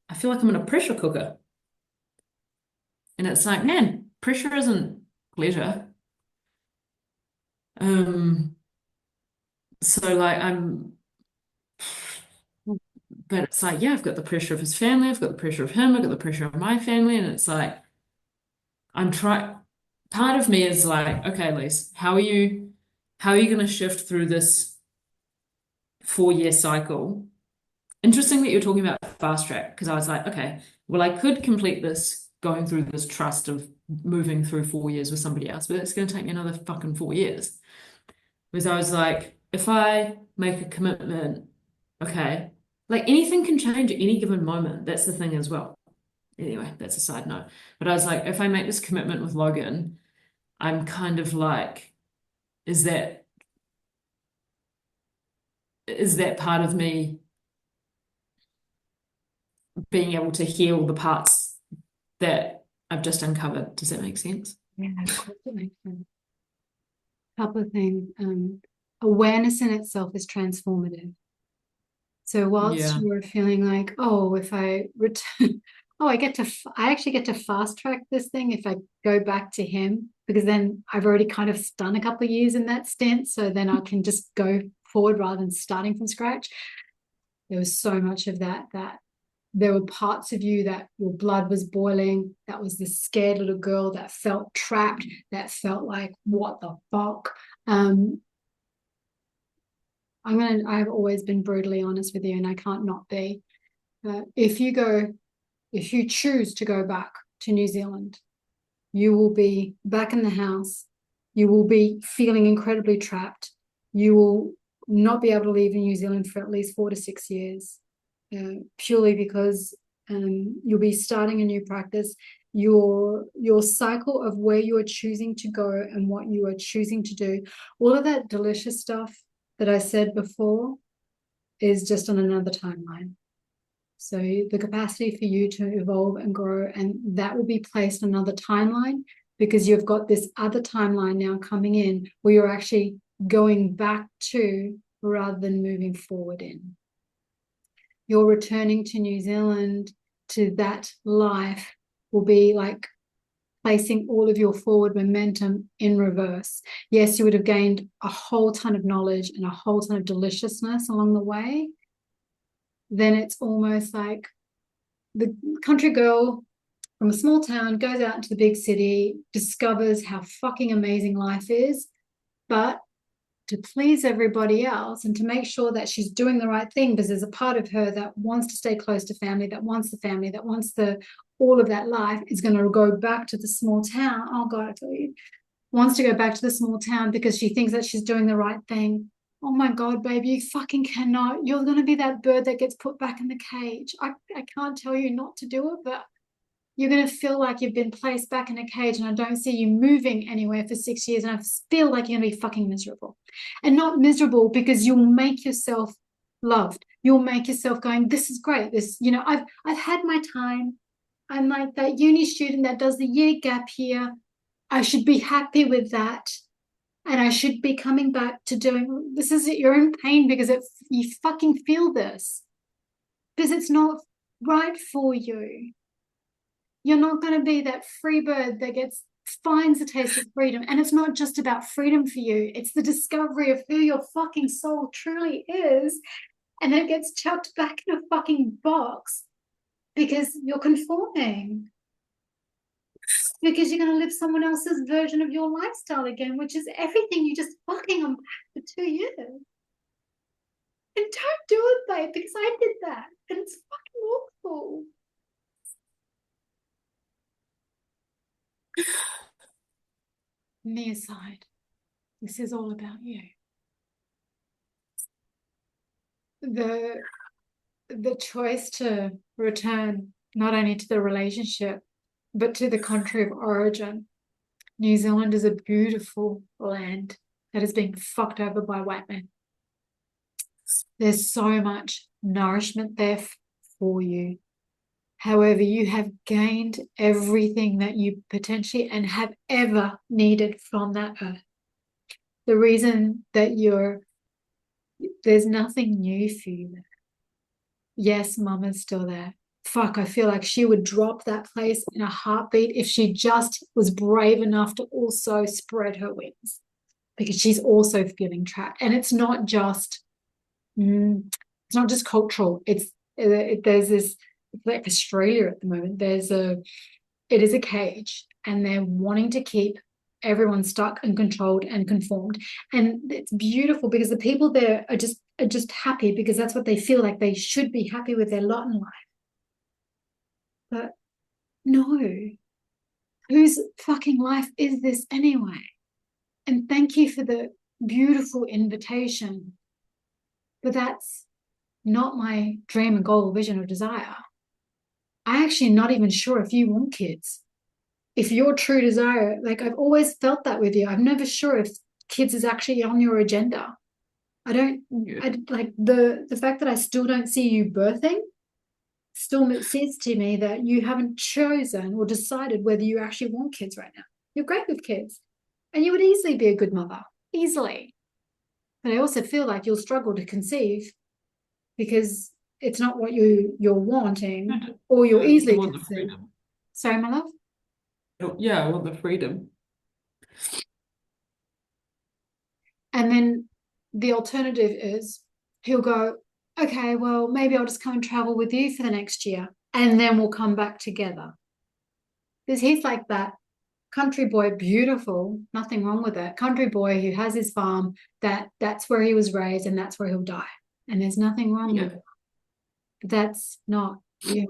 I feel like I'm in a pressure cooker. And it's like, man, pressure isn't pleasure. Um, so like but it's like, yeah, I've got the pressure of his family, I've got the pressure of him, I've got the pressure of my family, and it's like I'm trying. Part of me is like, okay, Elise, how are you going to shift through this 4-year cycle? Interesting that you're talking about fast track, because I was like, okay, well, I could complete this going through this trust of moving through 4 years with somebody else, but it's going to take me another fucking 4 years. Because I was like, if I make a commitment, okay, like anything can change at any given moment. That's the thing as well. Anyway, that's a side note. But I was like, if I make this commitment with Logan, I'm kind of like, is that is that part of me being able to heal the parts that I've just uncovered? Does that make sense? Yeah, of course it makes sense. Couple of things. Awareness in itself is transformative. So whilst Yeah. you were feeling like, oh, if I return, oh, I actually get to fast track this thing if I go back to him, because then I've already kind of done a couple of years in that stint. So then I can just go forward rather than starting from scratch. There was so much of that there were parts of you that your blood was boiling. That was this scared little girl that felt trapped, that felt like, what the fuck? Um, I've always been brutally honest with you, and I can't not be. If you choose to go back to New Zealand, you will be back in the house. You will be feeling incredibly trapped. You will not be able to leave in New Zealand for at least 4 to 6 years, purely because you'll be starting a new practice. Your cycle of where you are choosing to go and what you are choosing to do, all of that delicious stuff that I said before, is just on another timeline. So the capacity for you to evolve and grow, and that will be placed on another timeline because you've got this other timeline now coming in where you're actually going back to rather than moving forward in. You're returning to New Zealand, to that life will be like placing all of your forward momentum in reverse. Yes, you would have gained a whole ton of knowledge and a whole ton of deliciousness along the way. Then it's almost like the country girl from a small town goes out into the big city, discovers how fucking amazing life is, but to please everybody else and to make sure that she's doing the right thing, because there's a part of her that wants to stay close to family, that wants the family, that wants the all of that life, is going to go back to the small town. Oh God, I tell you, wants to go back to the small town because she thinks that she's doing the right thing. Oh my God, baby, you fucking cannot. You're going to be that bird that gets put back in the cage. I can't tell you not to do it, but you're going to feel like you've been placed back in a cage, and I don't see you moving anywhere for 6 years, and I feel like you're going to be fucking miserable. And not miserable because you'll make yourself loved. You'll make yourself going, this is great. This, I've had my time. I'm like that uni student that does the year gap here. I should be happy with that. And I should be coming back to doing this. Is you're in pain because you fucking feel this. Because it's not right for you. You're not going to be that free bird that finds the taste of freedom. And it's not just about freedom for you. It's the discovery of who your fucking soul truly is. And then it gets chucked back in a fucking box because you're conforming. Because you're going to live someone else's version of your lifestyle again, which is everything you just fucking unpacked for 2 years. And don't do it, babe, because I did that. And it's fucking awful. Me aside, this is all about you. The choice to return not only to the relationship, but to the country of origin. New Zealand is a beautiful land that is being fucked over by white men. There's so much nourishment there for you. However, you have gained everything that you potentially and have ever needed from that earth. The reason that there's nothing new for you there. Yes, mama's still there. Fuck, I feel like she would drop that place in a heartbeat if she just was brave enough to also spread her wings, because she's also feeling trapped. And it's not just cultural. There's this, like Australia at the moment, it is a cage, and they're wanting to keep everyone stuck and controlled and conformed. And it's beautiful because the people there are just happy because that's what they feel like. They should be happy with their lot in life. But no, whose fucking life is this anyway? And thank you for the beautiful invitation. But that's not my dream and goal, vision, or desire. I actually am not even sure if you want kids. If your true desire, like I've always felt that with you. I'm never sure if kids is actually on your agenda. I like the fact that I still don't see you birthing still says to me that you haven't chosen or decided whether you actually want kids right now. You're great with kids and you would easily be a good mother, easily. But I also feel like you'll struggle to conceive because it's not what you're wanting, or you'll easily conceive. Sorry, my love? Yeah, I want the freedom. And then the alternative is he'll go, okay, well, maybe I'll just come and travel with you for the next year and then we'll come back together. Because he's like that country boy, beautiful, nothing wrong with it. Country boy who has his farm, that's where he was raised and that's where he'll die. And there's nothing wrong with it. But that's not you.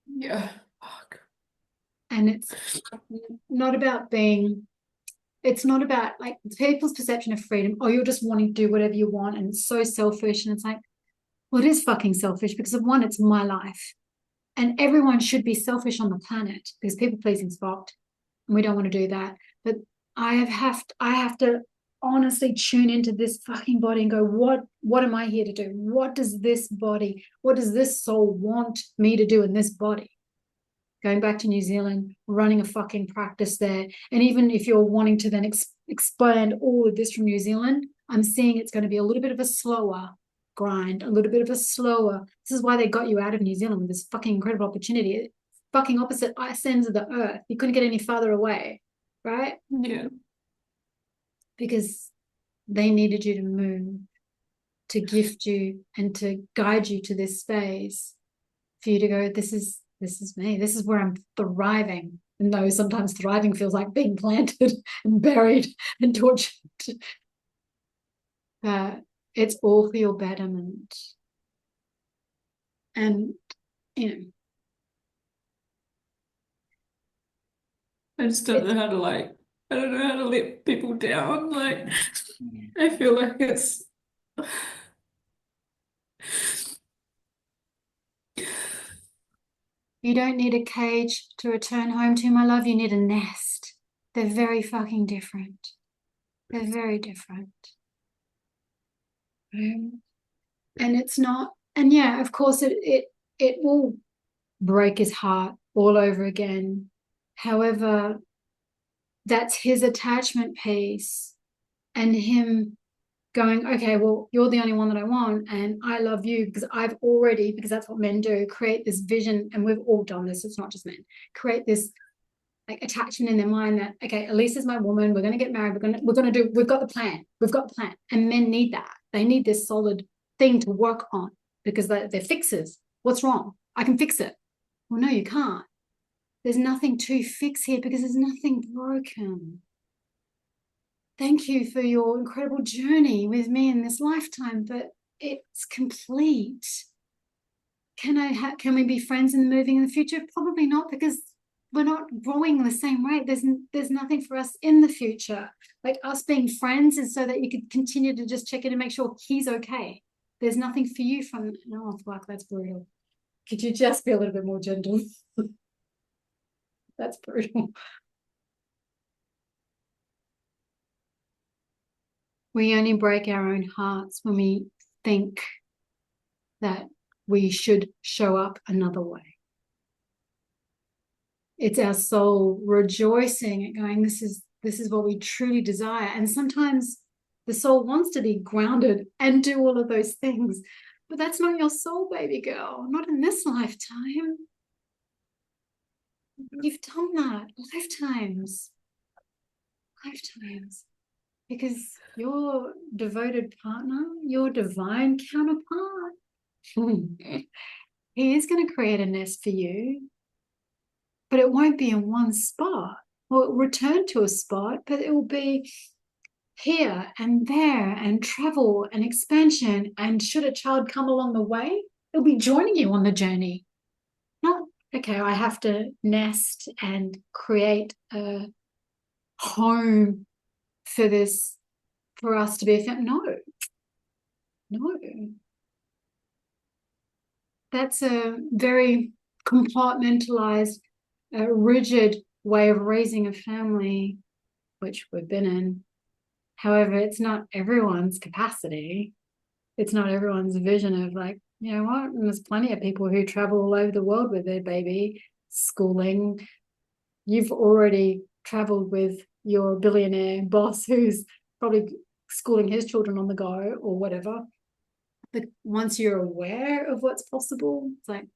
Yeah. Fuck. And it's not about like people's perception of freedom. Oh, you're just wanting to do whatever you want and it's so selfish. And it's like, well, it is fucking selfish because of one, it's my life. And everyone should be selfish on the planet because people pleasing's fucked. And we don't want to do that. But I have to honestly tune into this fucking body and go, what am I here to do? What does this body, what does this soul want me to do in this body? Going back to New Zealand, running a fucking practice there. And even if you're wanting to then expand all of this from New Zealand, I'm seeing it's going to be a little bit of a slower grind, a little bit of a slower. This is why they got you out of New Zealand with this fucking incredible opportunity. Fucking opposite ends of the earth. You couldn't get any farther away, right? Yeah. Because they needed you to move, to gift you and to guide you to this space for you to go, this is me. This is where I'm thriving. And though sometimes thriving feels like being planted and buried and tortured. It's all for your betterment. And, you know, I just don't know how to like, I don't know how to let people down. Like, I feel like it's, you don't need a cage to return home to, my love. You need a nest. They're very fucking different. They're very different. And it's not, and yeah, of course it will break his heart all over again. However, that's his attachment piece and him going, okay, well, you're the only one that I want, and I love you because I've already, because that's what men do, create this vision, and we've all done this, it's not just men, create this like attachment in their mind that, okay, Elise is my woman, we're gonna get married, we've got the plan, and men need that. They need this solid thing to work on because they're fixers. What's wrong? I can fix it. Well, no, you can't. There's nothing to fix here because there's nothing broken. Thank you for your incredible journey with me in this lifetime, but it's complete. Can we be friends in the moving in the future? Probably not, because we're not growing the same rate. There's nothing for us in the future. Like, us being friends is so that you could continue to just check in and make sure he's okay. There's nothing for you from, oh fuck, that's brutal. Could you just be a little bit more gentle? That's brutal. We only break our own hearts when we think that we should show up another way. It's our soul rejoicing at going, this is what we truly desire. And sometimes the soul wants to be grounded and do all of those things, but that's not your soul, baby girl, not in this lifetime. You've done that lifetimes, because your devoted partner, your divine counterpart, he is going to create a nest for you, but it won't be in one spot. Well, it'll return to a spot, but it will be here and there and travel and expansion. And should a child come along the way, it'll be joining you on the journey. Not, okay, I have to nest and create a home for this, for us to be a family. No. That's a very compartmentalized, rigid way of raising a family, which we've been in. However, it's not everyone's capacity. It's not everyone's vision of, like, you know what? And there's plenty of people who travel all over the world with their baby, schooling. You've already traveled with your billionaire boss who's probably schooling his children on the go or whatever. But once you're aware of what's possible, it's like,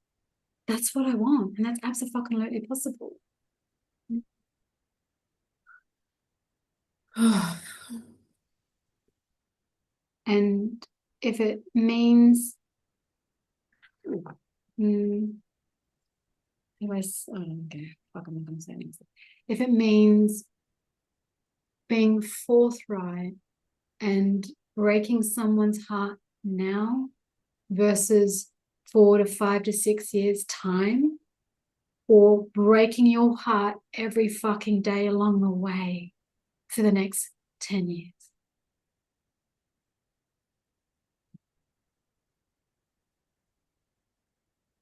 that's what I want. And that's absolutely possible. And if it means, okay, fuck, I'm not going to say anything. If it means being forthright and breaking someone's heart now versus 4 to 5 to 6 years time, or breaking your heart every fucking day along the way for the next 10 years.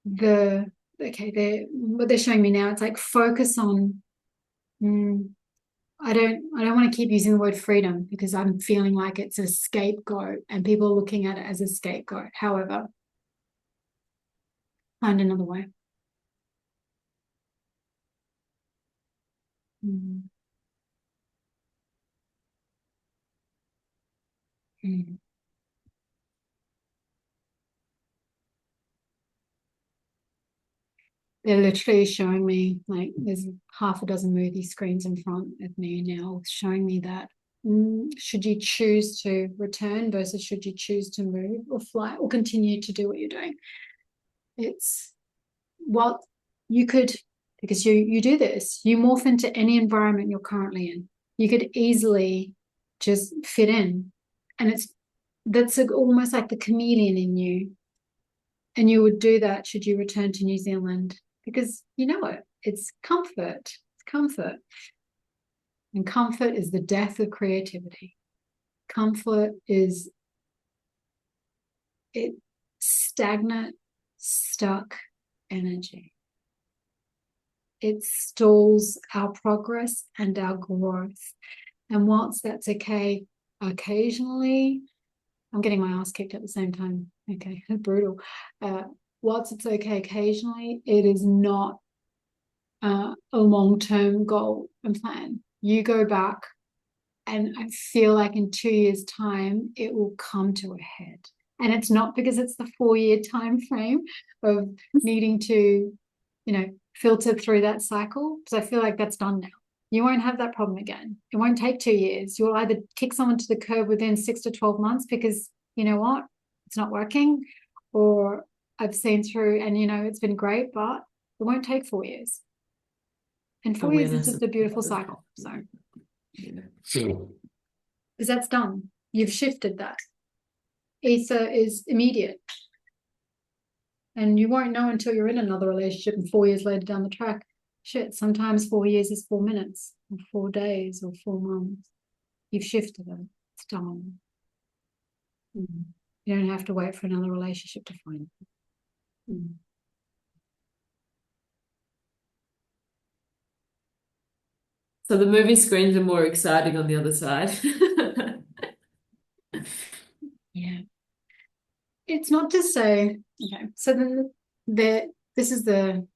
What they're showing me now, it's like focus on I don't want to keep using the word freedom because I'm feeling like it's a scapegoat and people are looking at it as a scapegoat. However, find another way. Mm. Mm. They're literally showing me like there's half a dozen movie screens in front of me now showing me that should you choose to return versus should you choose to move or fly or continue to do what you're doing. It's what you could, because you do this, you morph into any environment you're currently in. You could easily just fit in, and that's almost like the chameleon in you, and you would do that should you return to New Zealand because you know it's comfort. It's comfort, and comfort is the death of creativity. Comfort is it stagnant, stuck energy. It stalls our progress and our growth. And whilst that's okay, occasionally, I'm getting my ass kicked at the same time. Okay, brutal. Whilst it's okay occasionally, it is not a long-term goal and plan. You go back, and I feel like in 2 years' time, it will come to a head. And it's not because it's the 4-year time frame of needing to, filter through that cycle, because I feel like that's done now. You won't have that problem again. It won't take 2 years. You'll either kick someone to the curb within 6 to 12 months because you know what? It's not working, or I've seen through and it's been great, but it won't take 4 years. And 4 years is Awareness just of a beautiful cycle. So, because that's done. You've shifted that. Ether is immediate. And you won't know until you're in another relationship and 4 years later down the track. Shit, sometimes 4 years is 4 minutes or 4 days or 4 months. You've shifted it. It's done. You don't have to wait for another relationship to find it. So the movie screens are more exciting on the other side. Yeah. It's not to say, okay, so then this is the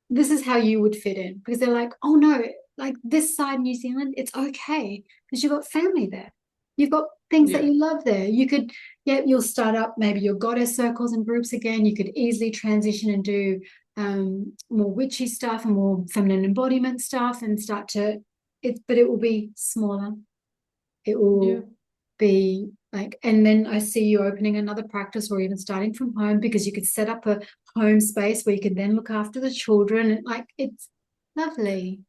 this is how you would fit in because they're like, oh no, like this side New Zealand, it's okay because you've got family there. You've got things that Yeah. you love there. You could, yeah, you'll start up maybe your goddess circles and groups again. You could easily transition and do more witchy stuff and more feminine embodiment stuff and start to but it will be smaller. It Yeah. will be like, and then I see you opening another practice or even starting from home because you could set up a home space where you could then look after the children. And like, it's lovely.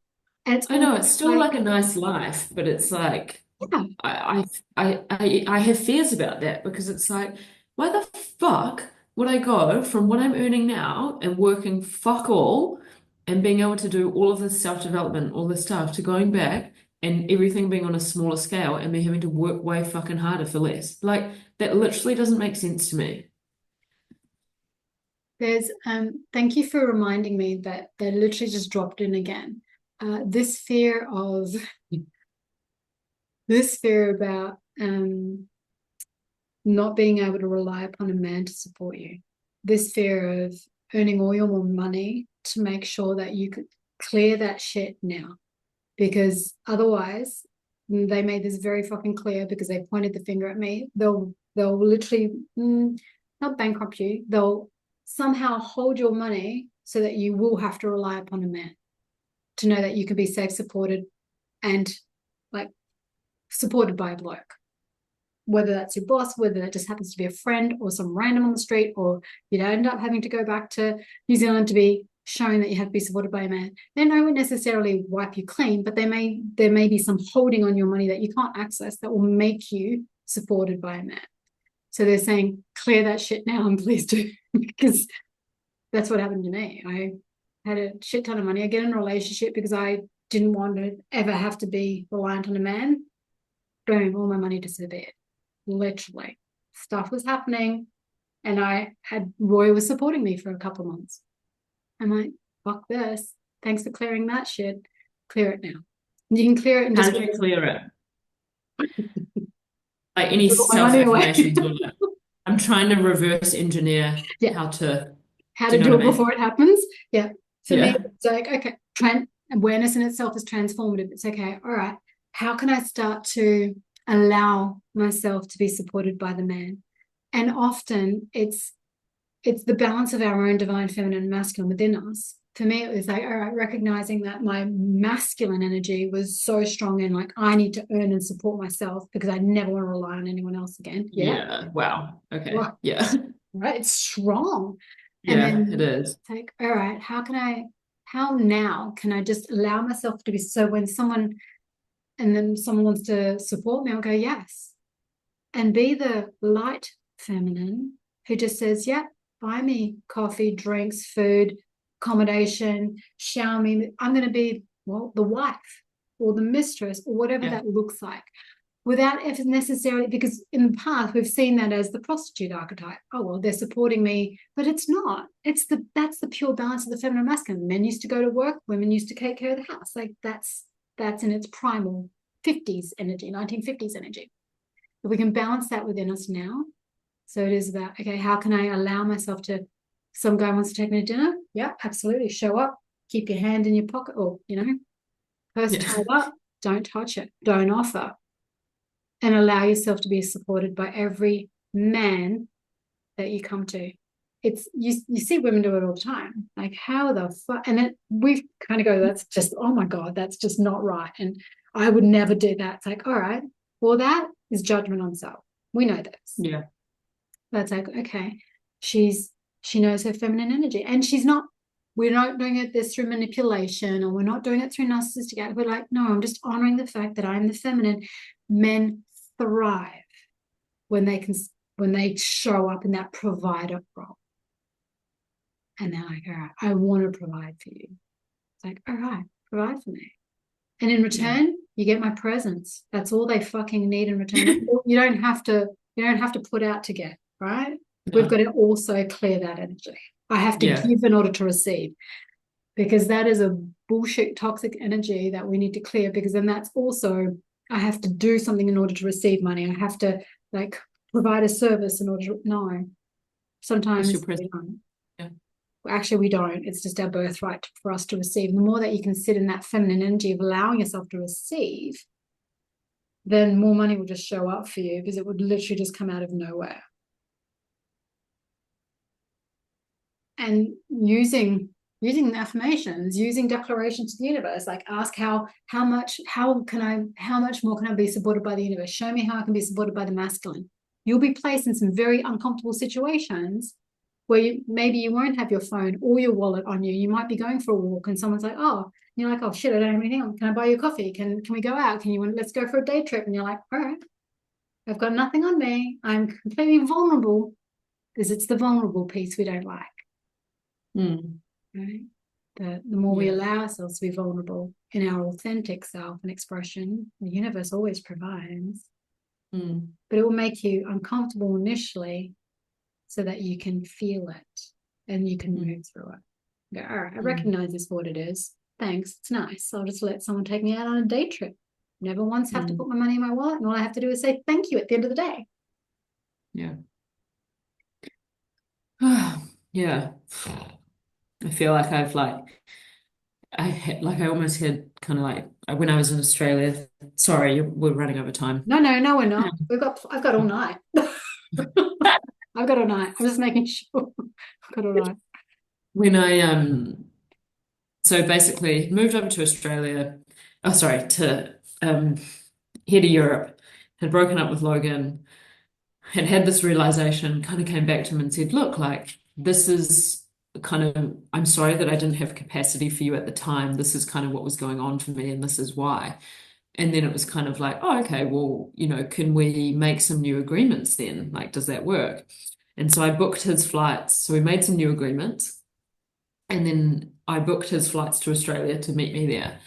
And it's I know almost it's still like, like a nice life, but it's like yeah, I have fears about that because it's like, why the fuck would I go from what I'm earning now and working fuck all and being able to do all of this self-development, all this stuff, to going back and everything being on a smaller scale and me having to work way fucking harder for less? Like that literally doesn't make sense to me. there's, thank you for reminding me that they literally just dropped in again. This fear of, this fear about, not being able to rely upon a man to support you. This fear of earning all your money to make sure that you could clear that shit now. Because otherwise, they made this very fucking clear because they pointed the finger at me. They'll literally not bankrupt you. They'll somehow hold your money so that you will have to rely upon a man to know that you can be safe, supported, and like supported by a bloke, whether that's your boss, whether that just happens to be a friend or some random on the street, or you'd end up having to go back to New Zealand to be shown that you have to be supported by a man. They don't necessarily wipe you clean, but there may be some holding on your money that you can't access that will make you supported by a man. So they're saying, clear that shit now and please do, because that's what happened to me. I had a shit ton of money. I get in a relationship because I didn't want to ever have to be reliant on a man. Boom, all my money disappeared. Literally, stuff was happening, and Roy was supporting me for a couple of months. I'm like, fuck this. Thanks for clearing that shit. Clear it now. You can clear it in How just did you clear it? Like any give all my money away. self-affirmations or like, I'm trying to reverse engineer Yeah. how to, How do to you know do what it I mean? before it happens. Yeah. For me, Yeah. it's like, okay, awareness in itself is transformative. It's okay. All right. How can I start to allow myself to be supported by the man? And often it's the balance of our own divine feminine and masculine within us. For me, it was like, all right, recognizing that my masculine energy was so strong and like I need to earn and support myself because I never want to rely on anyone else again. Yeah. Yeah. Wow. Okay. Well, Yeah. right. It's strong. And Yeah, it then is. it's like, all right, how now can I just allow myself to be so when someone wants to support me, I'll go, yes. And be the light feminine who just says, yeah, buy me coffee, drinks, food, accommodation, shower me. I'm going to be, well, the wife or the mistress or whatever Yeah. that looks like without necessarily, because in the past we've seen that as the prostitute archetype. Oh, well, they're supporting me, but it's not. That's the pure balance of the feminine and masculine. Men used to go to work, women used to take care of the house. Like that's in its primal 50s energy, 1950s energy. If we can balance that within us now. So it is about, okay, how can I allow myself to, some guy wants to take me to dinner? Yeah, absolutely. Show up, keep your hand in your pocket or, purse Yeah. tied up. Don't touch it. Don't offer. And allow yourself to be supported by every man that you come to. It's you see women do it all the time. Like how the fuck, and then we kind of go, that's just, oh my God, that's just not right. And I would never do that. It's like, all right, well, that is judgment on self. We know this. Yeah. That's like, okay, she knows her feminine energy. And we're not doing it this through manipulation or we're not doing it through narcissistic act. We're like, no, I'm just honoring the fact that I'm the feminine. Men thrive when they show up in that provider role. And they're like, all right, I want to provide for you. It's like, all right, provide for me. And in Yeah. return, you get my presence. That's all they fucking need in return. You don't have to put out to get, right? We've got No. to also clear that energy. I have to Yeah. give in order to receive because that is a bullshit toxic energy that we need to clear because then that's also I have to do something in order to receive money. I have to like provide a service in order to no. Just your Sometimes we presence. don't. Yeah. Actually, we don't. It's just our birthright for us to receive. The more that you can sit in that feminine energy of allowing yourself to receive, then more money will just show up for you because it would literally just come out of nowhere. And using affirmations, using declarations to the universe, like ask how much more can I be supported by the universe? Show me how I can be supported by the masculine. You'll be placed in some very uncomfortable situations where maybe you won't have your phone or your wallet on you. You might be going for a walk and someone's like, oh, and you're like, oh shit, I don't have anything on. Can I buy you coffee? Can we go out? Let's go for a day trip? And you're like, all right, I've got nothing on me. I'm completely vulnerable because it's the vulnerable piece we don't like. Mm. Right? The more we Yeah. allow ourselves to be vulnerable in our authentic self and expression, the universe always provides, Mm. but it will make you uncomfortable initially so that you can feel it and you can Mm. move through it. Go, all right, I Mm. recognize this for what it is. Thanks. It's nice. I'll just let someone take me out on a day trip. Never once have to Mm. put my money in my wallet. And all I have to do is say thank you at the end of the day. Yeah. Yeah. I feel like I almost had kind of like when I was in Australia. Sorry, we're running over time. No, no, no, we're not. I've got all night. I've got all night. I'm just making sure. I've got all night. When I so basically moved over to Australia. Oh, sorry, to here to Europe. Had broken up with Logan. Had this realization. Kind of came back to him and said, "Look, like this is." Kind of, I'm sorry that I didn't have capacity for you at the time. This is kind of what was going on for me, and this is why. And then it was kind of like, oh, okay, well, can we make some new agreements then? Like, does that work? And so I booked his flights. So we made some new agreements. And then I booked his flights to Australia to meet me there.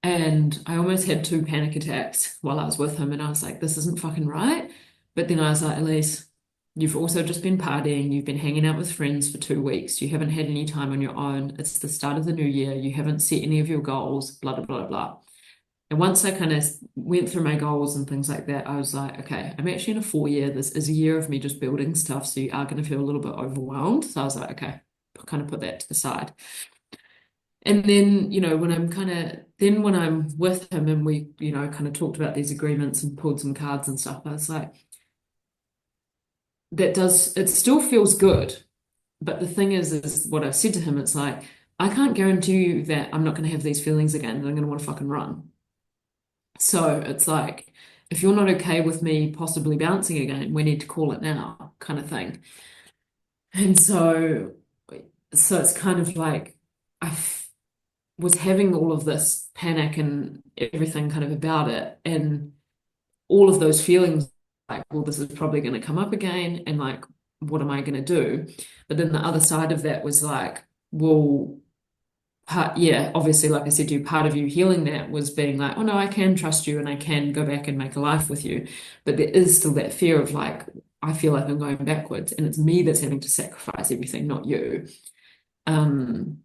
And I almost had two panic attacks while I was with him. And I was like, this isn't fucking right. But then I was like, Elise, you've also just been partying. You've been hanging out with friends for 2 weeks. You haven't had any time on your own. It's the start of the new year. You haven't set any of your goals, blah, blah, blah, blah. And once I kind of went through my goals and things like that, I was like, okay, I'm actually in a 4 year. This is a year of me just building stuff. So you are going to feel a little bit overwhelmed. So I was like, okay, kind of put that to the side. And then, when when I'm with him and we, kind of talked about these agreements and pulled some cards and stuff, I was like, it still feels good. But the thing is what I've said to him, it's like, I can't guarantee you that I'm not going to have these feelings again and I'm going to want to fucking run. So it's like, if you're not okay with me possibly bouncing again, we need to call it now, kind of thing. And so it's kind of like was having all of this panic and everything kind of about it, and all of those feelings like, well, this is probably going to come up again, and like, what am I going to do? But then the other side of that was like, well, yeah, obviously, like I said to you, part of you healing that was being like, oh no, I can trust you and I can go back and make a life with you. But there is still that fear of like, I feel like I'm going backwards and it's me that's having to sacrifice everything, not you. Um,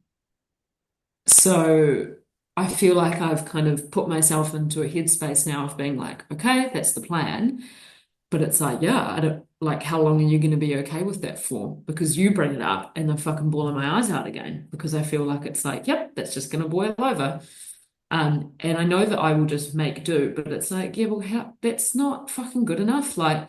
so I feel like I've kind of put myself into a headspace now of being like, okay, that's the plan. But it's like, yeah, I don't like how long are you going to be okay with that for? Because you bring it up and I'm fucking bawling my eyes out again because I feel like it's like, yep, that's just going to boil over. And I know that I will just make do, but it's like, yeah, well, that's not fucking good enough. Like,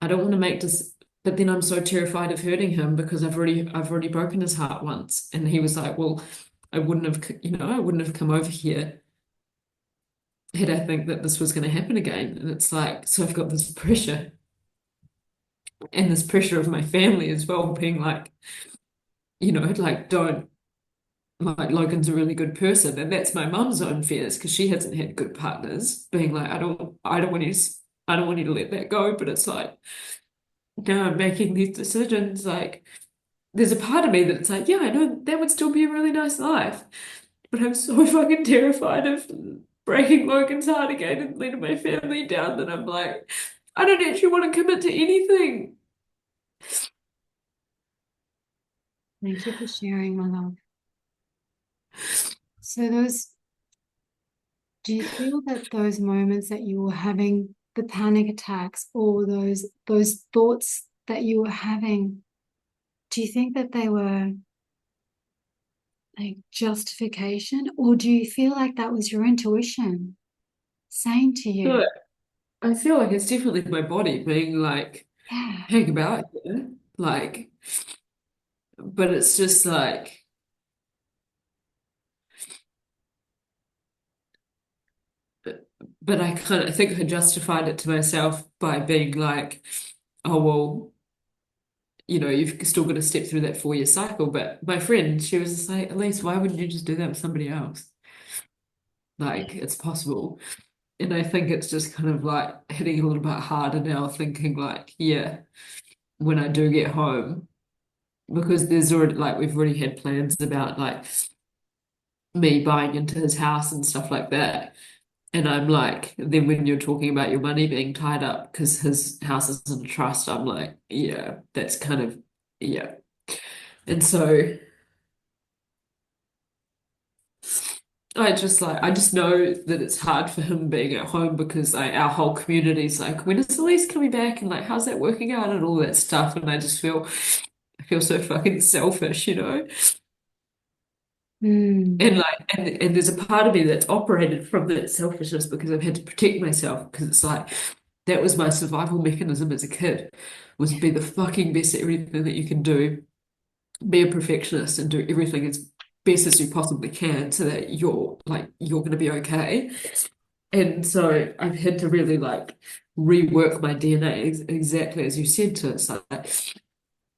I don't want to make this, but then I'm so terrified of hurting him because I've already broken his heart once. And he was like, well, I wouldn't have come over here had I think that this was going to happen again. And it's like, so I've got this pressure and this pressure of my family as well, being like, like, don't, like, Logan's a really good person. And that's my mum's own fears because she hasn't had good partners, being like, I don't want you to let that go. But it's like, now I'm making these decisions. Like, there's a part of me that's like, yeah, I know that would still be a really nice life. But I'm so fucking terrified of breaking Logan's heart again and letting my family down that I'm like, I don't actually want to commit to anything. Thank you for sharing, my love. So do you feel that those moments that you were having, the panic attacks, or those thoughts that you were having, do you think that they were like justification, or do you feel like that was your intuition saying to you, But I feel like it's definitely my body being like, yeah, hang about here. Like, but it's just like, but I think I justified it to myself by being like, oh, well, you've still got to step through that 4 year cycle. But my friend, she was just like, Elise, why wouldn't you just do that with somebody else? Like, it's possible. And I think it's just kind of like hitting a little bit harder now, thinking like, yeah, when I do get home, because there's already like we've already had plans about like me buying into his house and stuff like that. And I'm like, then when you're talking about your money being tied up because his house is in a trust, I'm like, yeah, that's kind of, yeah. And so I just know that it's hard for him being at home because our whole community's like, when is Elise coming back? And like, how's that working out and all that stuff. And I feel so fucking selfish. mm, And like, and there's a part of me that's operated from that selfishness because I've had to protect myself because it's like, that was my survival mechanism as a kid, was be the fucking best at everything that you can do, be a perfectionist and do everything as best as you possibly can so that you're going to be okay. And so I've had to really like rework my DNA exactly as you said to us. Like,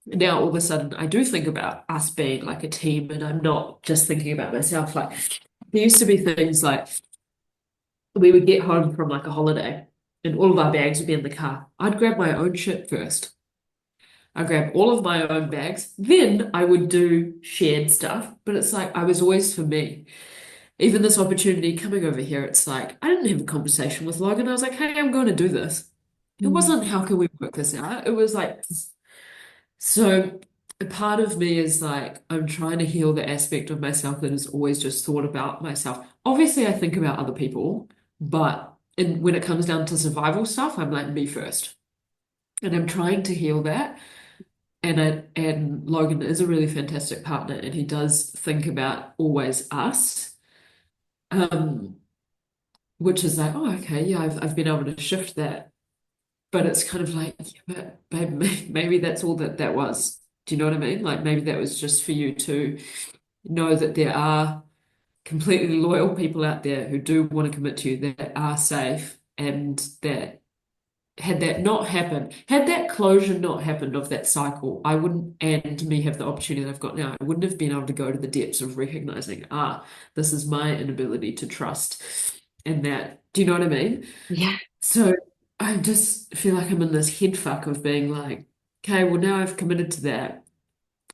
now all of a sudden I do think about us being like a team and I'm not just thinking about myself. Like there used to be things like we would get home from like a holiday and all of our bags would be in the car. I'd grab my own shit first. I grab all of my own bags. Then I would do shared stuff. But it's like I was always for me. Even this opportunity coming over here, it's like I didn't have a conversation with Logan. I was like, hey, I'm going to do this. It mm, wasn't how can we work this out? It was like so a part of me is like I'm trying to heal the aspect of myself that has always just thought about myself. Obviously, I think about other people, But when it comes down to survival stuff, I'm like me first. And I'm trying to heal that. And Logan is a really fantastic partner, and he does think about always us. Um, which is like, oh, okay, yeah, I've been able to shift that. But it's kind of like, yeah, but babe, maybe that's all that was. Do you know what I mean? Like maybe that was just for you to know that there are completely loyal people out there who do want to commit to you, that are safe, and that had that not happened, had that closure not happened of that cycle, I wouldn't, and me have the opportunity that I've got now, I wouldn't have been able to go to the depths of recognizing, this is my inability to trust. And that, do you know what I mean? Yeah. So I just feel like I'm in this head fuck of being like, okay, well now I've committed to that.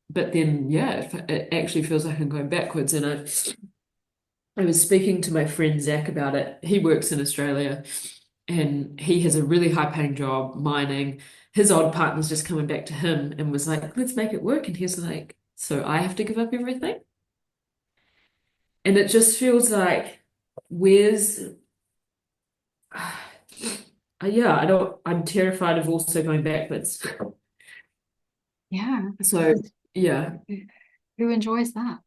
But then, yeah, it actually feels like I'm going backwards. And I was speaking to my friend Zach about it. He works in Australia and he has a really high paying job mining. His old partner's just coming back to him and was like, let's make it work. And he's like, so I have to give up everything? And it just feels like, where's, yeah, I'm terrified of also going backwards. Yeah. So, yeah, Who enjoys that?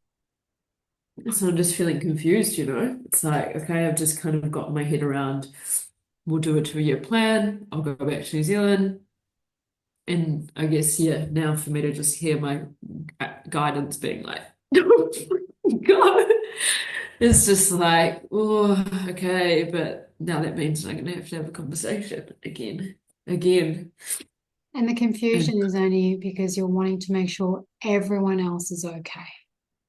so I'm just feeling confused, you know? It's like, okay, I've just kind of got my head around, we'll do a 2-year plan. I'll go back to New Zealand. And I guess, yeah, now for me to just hear my guidance being like, God, it's just like, oh, okay, but now that means I'm gonna have to have a conversation again, again. And the And confusion is only because you're wanting to make sure everyone else is okay.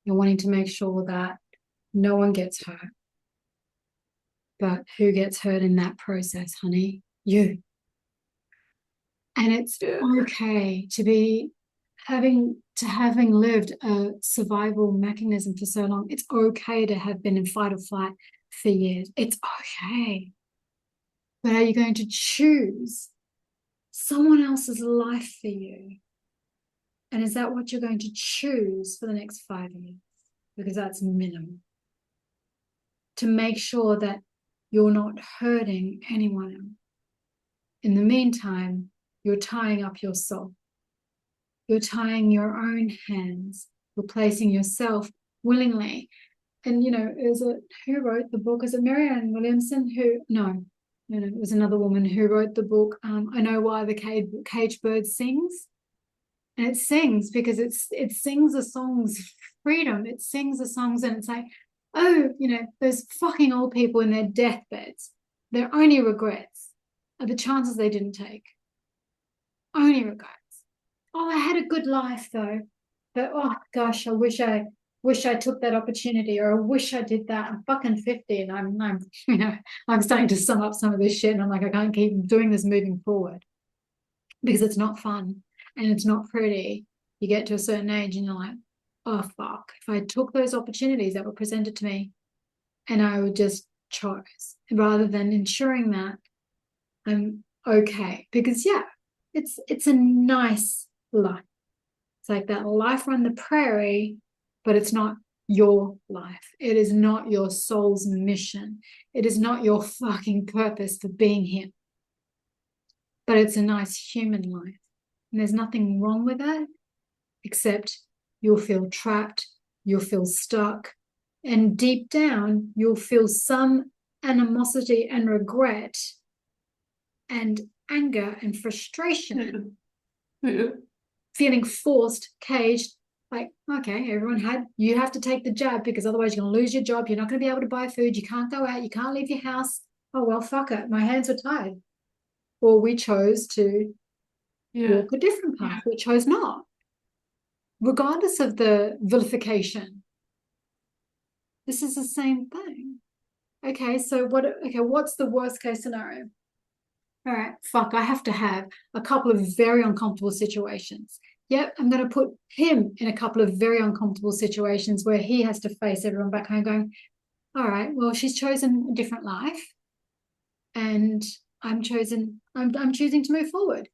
You're wanting to make sure that no one gets hurt. But who gets hurt in that process, honey? You. And it's yeah, okay to be having lived a survival mechanism for so long. It's okay to have been in fight or flight for years. It's okay. But are you going to choose someone else's life for you? And is that what you're going to choose for the next 5 years? Because that's minimum. To make sure that you're not hurting anyone else. In the meantime, you're tying up your soul. You're tying your own hands. You're placing yourself willingly. And is it who wrote the book? Is it Marianne Williamson? Who? No, it was another woman who wrote the book. I Know Why the Cage Bird Sings. And it sings because it sings the songs freedom. It sings the songs, and it's like, oh, those fucking old people in their deathbeds, their only regrets are the chances they didn't take. Only regrets. Oh, I had a good life though, but oh gosh, I wish I took that opportunity, or I wish I did that. I'm fucking 50, and I'm I'm starting to sum up some of this shit, and I'm like, I can't keep doing this moving forward because it's not fun and it's not pretty. You get to a certain age and you're like, oh fuck, if I took those opportunities that were presented to me and I would just chose rather than ensuring that I'm okay. Because yeah, it's a nice life. It's like that life on the prairie, but it's not your life. It is not your soul's mission. It is not your fucking purpose for being here. But it's a nice human life. And there's nothing wrong with that, except you'll feel trapped, you'll feel stuck, and deep down, you'll feel some animosity and regret and anger and frustration, yeah, feeling forced, caged. Like, okay, you have to take the jab because otherwise you're going to lose your job. You're not going to be able to buy food. You can't go out. You can't leave your house. Oh, well, fuck it. My hands are tied. Or we chose to yeah, walk a different path. We chose not, regardless of the vilification. This is the same thing. Okay, so what's the worst case scenario? All right, fuck, I have to have a couple of very uncomfortable situations. Yep, I'm going to put him in a couple of very uncomfortable situations where he has to face everyone back home going, all right, well, she's chosen a different life and I'm choosing to move forward.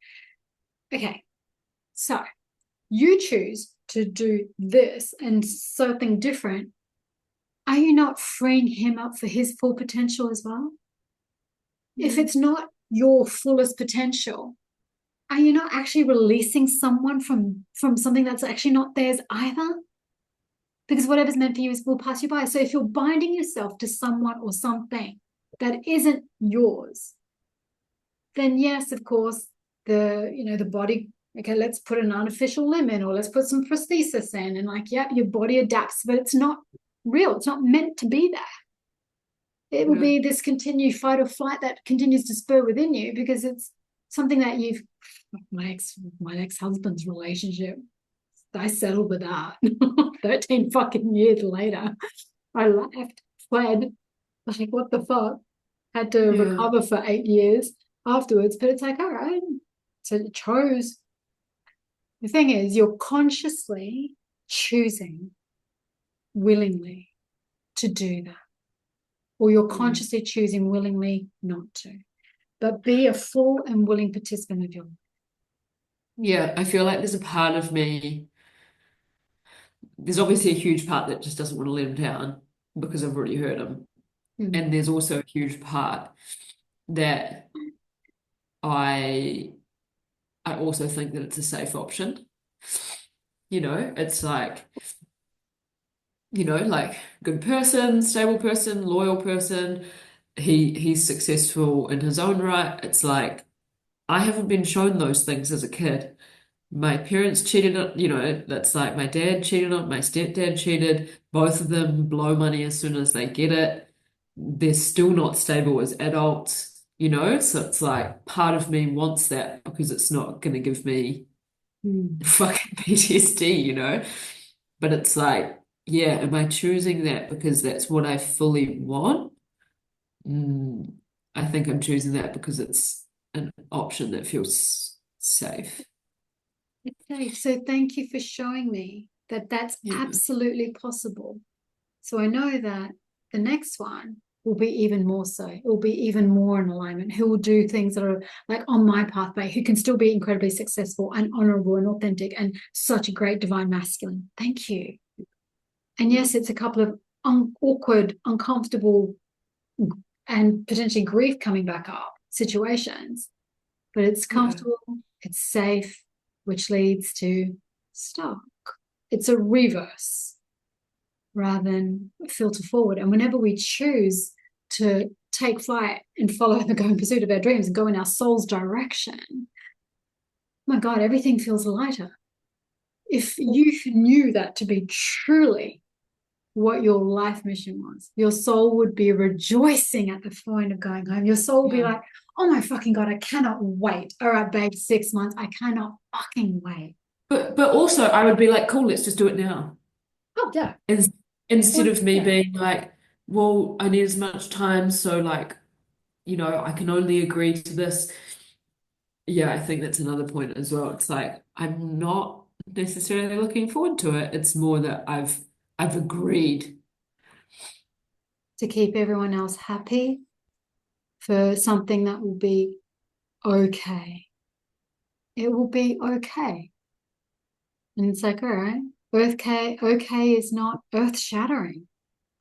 Okay, so you choose to do this and something different. Are you not freeing him up for his full potential as well? if it's not your fullest potential, are you not actually releasing someone from something that's actually not theirs either? Because whatever's meant for you is will pass you by. So if you're binding yourself to someone or something that isn't yours, then yes, of course, the body, okay, let's put an artificial limb in, or let's put some prosthesis in, and like, yeah, your body adapts, but it's not real. It's not meant to be there. It will Yeah. be this continued fight or flight that continues to spur within you because it's something that you've my ex-husband's relationship. I settled with that. 13 fucking years later. I left, fled. Like, what the fuck? Had to Yeah. recover for 8 years afterwards. But it's like, all right. So it chose. The thing is, you're consciously choosing willingly to do that, or you're Mm. consciously choosing willingly not to. But be a full and willing participant of your life. Yeah, I feel like there's a part of me, there's obviously a huge part that just doesn't want to let him down because I've already hurt him. Mm. And there's also a huge part that I I also think that it's a safe option. It's like, like good person, stable person, loyal person. He's successful in his own right. It's like I haven't been shown those things as a kid. My parents cheated on, that's like my dad cheated on, my stepdad cheated. Both of them blow money as soon as they get it. They're still not stable as adults. So it's like part of me wants that because it's not going to give me Mm. fucking PTSD. But it's like, yeah, am I choosing that because that's what I fully want? Mm, I think I'm choosing that because it's an option that feels safe. It's safe. So thank you for showing me that that's Yeah. absolutely possible. So I know that the next one will be even more so. It will be even more in alignment. Who will do things that are like on my pathway, who can still be incredibly successful and honorable and authentic and such a great divine masculine. Thank you. And yes, it's a couple of awkward, uncomfortable, and potentially grief coming back up situations, but it's Yeah. comfortable, it's safe, which leads to stuck. It's a reverse rather than filter forward. And whenever we choose to take flight and follow the go in pursuit of our dreams and go in our soul's direction, my God, everything feels lighter. If you knew that to be truly what your life mission was, your soul would be rejoicing at the point of going home. Your soul would be Yeah. like, oh my fucking God, I cannot wait. All right, babe, 6 months. I cannot fucking wait. But also I would be like, cool, let's just do it now. Oh, yeah. In Instead Well, of me yeah. being like, well, I need as much time, so like, I can only agree to this. Yeah, I think that's another point as well. It's like I'm not necessarily looking forward to it. It's more that I've agreed. To keep everyone else happy for something that will be okay. It will be okay. And it's like, all right, okay is not earth shattering.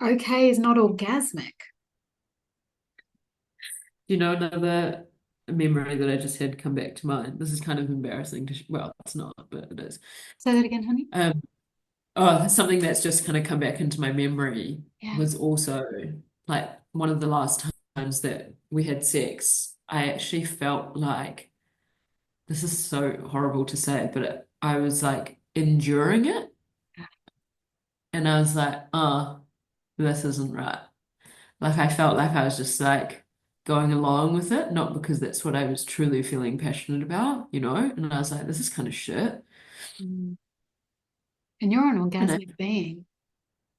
Okay is not orgasmic. Another memory that I just had come back to mind. This is kind of embarrassing well, it's not, but it is. Say that again, honey. Um, something that's just kind of come back into my memory Yeah. was also like one of the last times that we had sex. I actually felt like this is so horrible to say, but I was like enduring it, and I was like, oh, this isn't right. Like I felt like I was just like going along with it, not because that's what I was truly feeling passionate about. And I was like, this is kind of shit. Mm. And you're an And orgasmic being.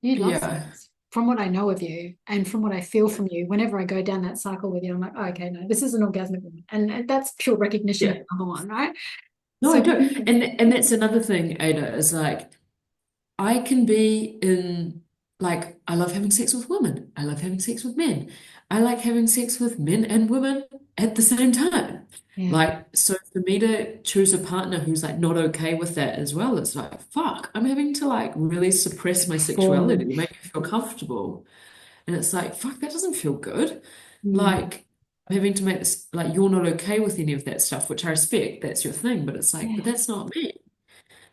You love yeah, sex. From what I know of you and from what I feel from you, whenever I go down that cycle with you, I'm like, oh, okay, no, this is an orgasmic woman. And that's pure recognition of yeah. number one, right? No, I So, don't. And that's another thing, Ada, is like I can be in like I love having sex with women. I love having sex with men. I like having sex with men and women at the same time. yeah, Like, so for me to choose a partner who's like not okay with that as well, it's like, fuck, I'm having to like really suppress my sexuality to perform. make me feel comfortable. And it's like, fuck, that doesn't feel good. Mm. Like, I'm having to make this like you're not okay with any of that stuff, which I respect. That's your thing, but it's like, but Yeah, that's not me.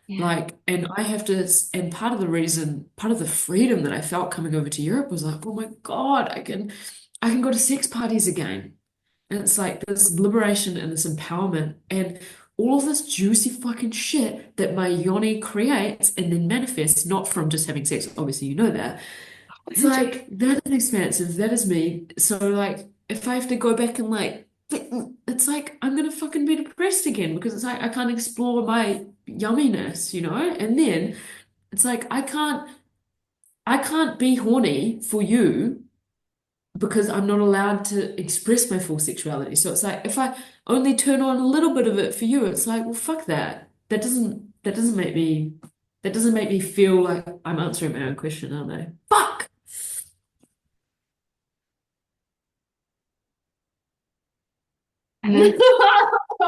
yeah. Like, and I have to, and part of the reason, part of the freedom that I felt coming over to Europe was like, oh my God, I can go to sex parties again. And it's like this liberation and this empowerment and all of this juicy fucking shit that my yoni creates and then manifests, not from just having sex. Obviously, you know that. It's like that is expansive. That is me. So like if I have to go back and like it's like I'm gonna fucking be depressed again because it's like I can't explore my yumminess, you know? And then it's like I can't be horny for you because I'm not allowed to express my full sexuality. So it's like if I only turn on a little bit of it for you, it's like, well, fuck that. That doesn't make me feel like I'm answering my own question, aren't I? Fuck! And then,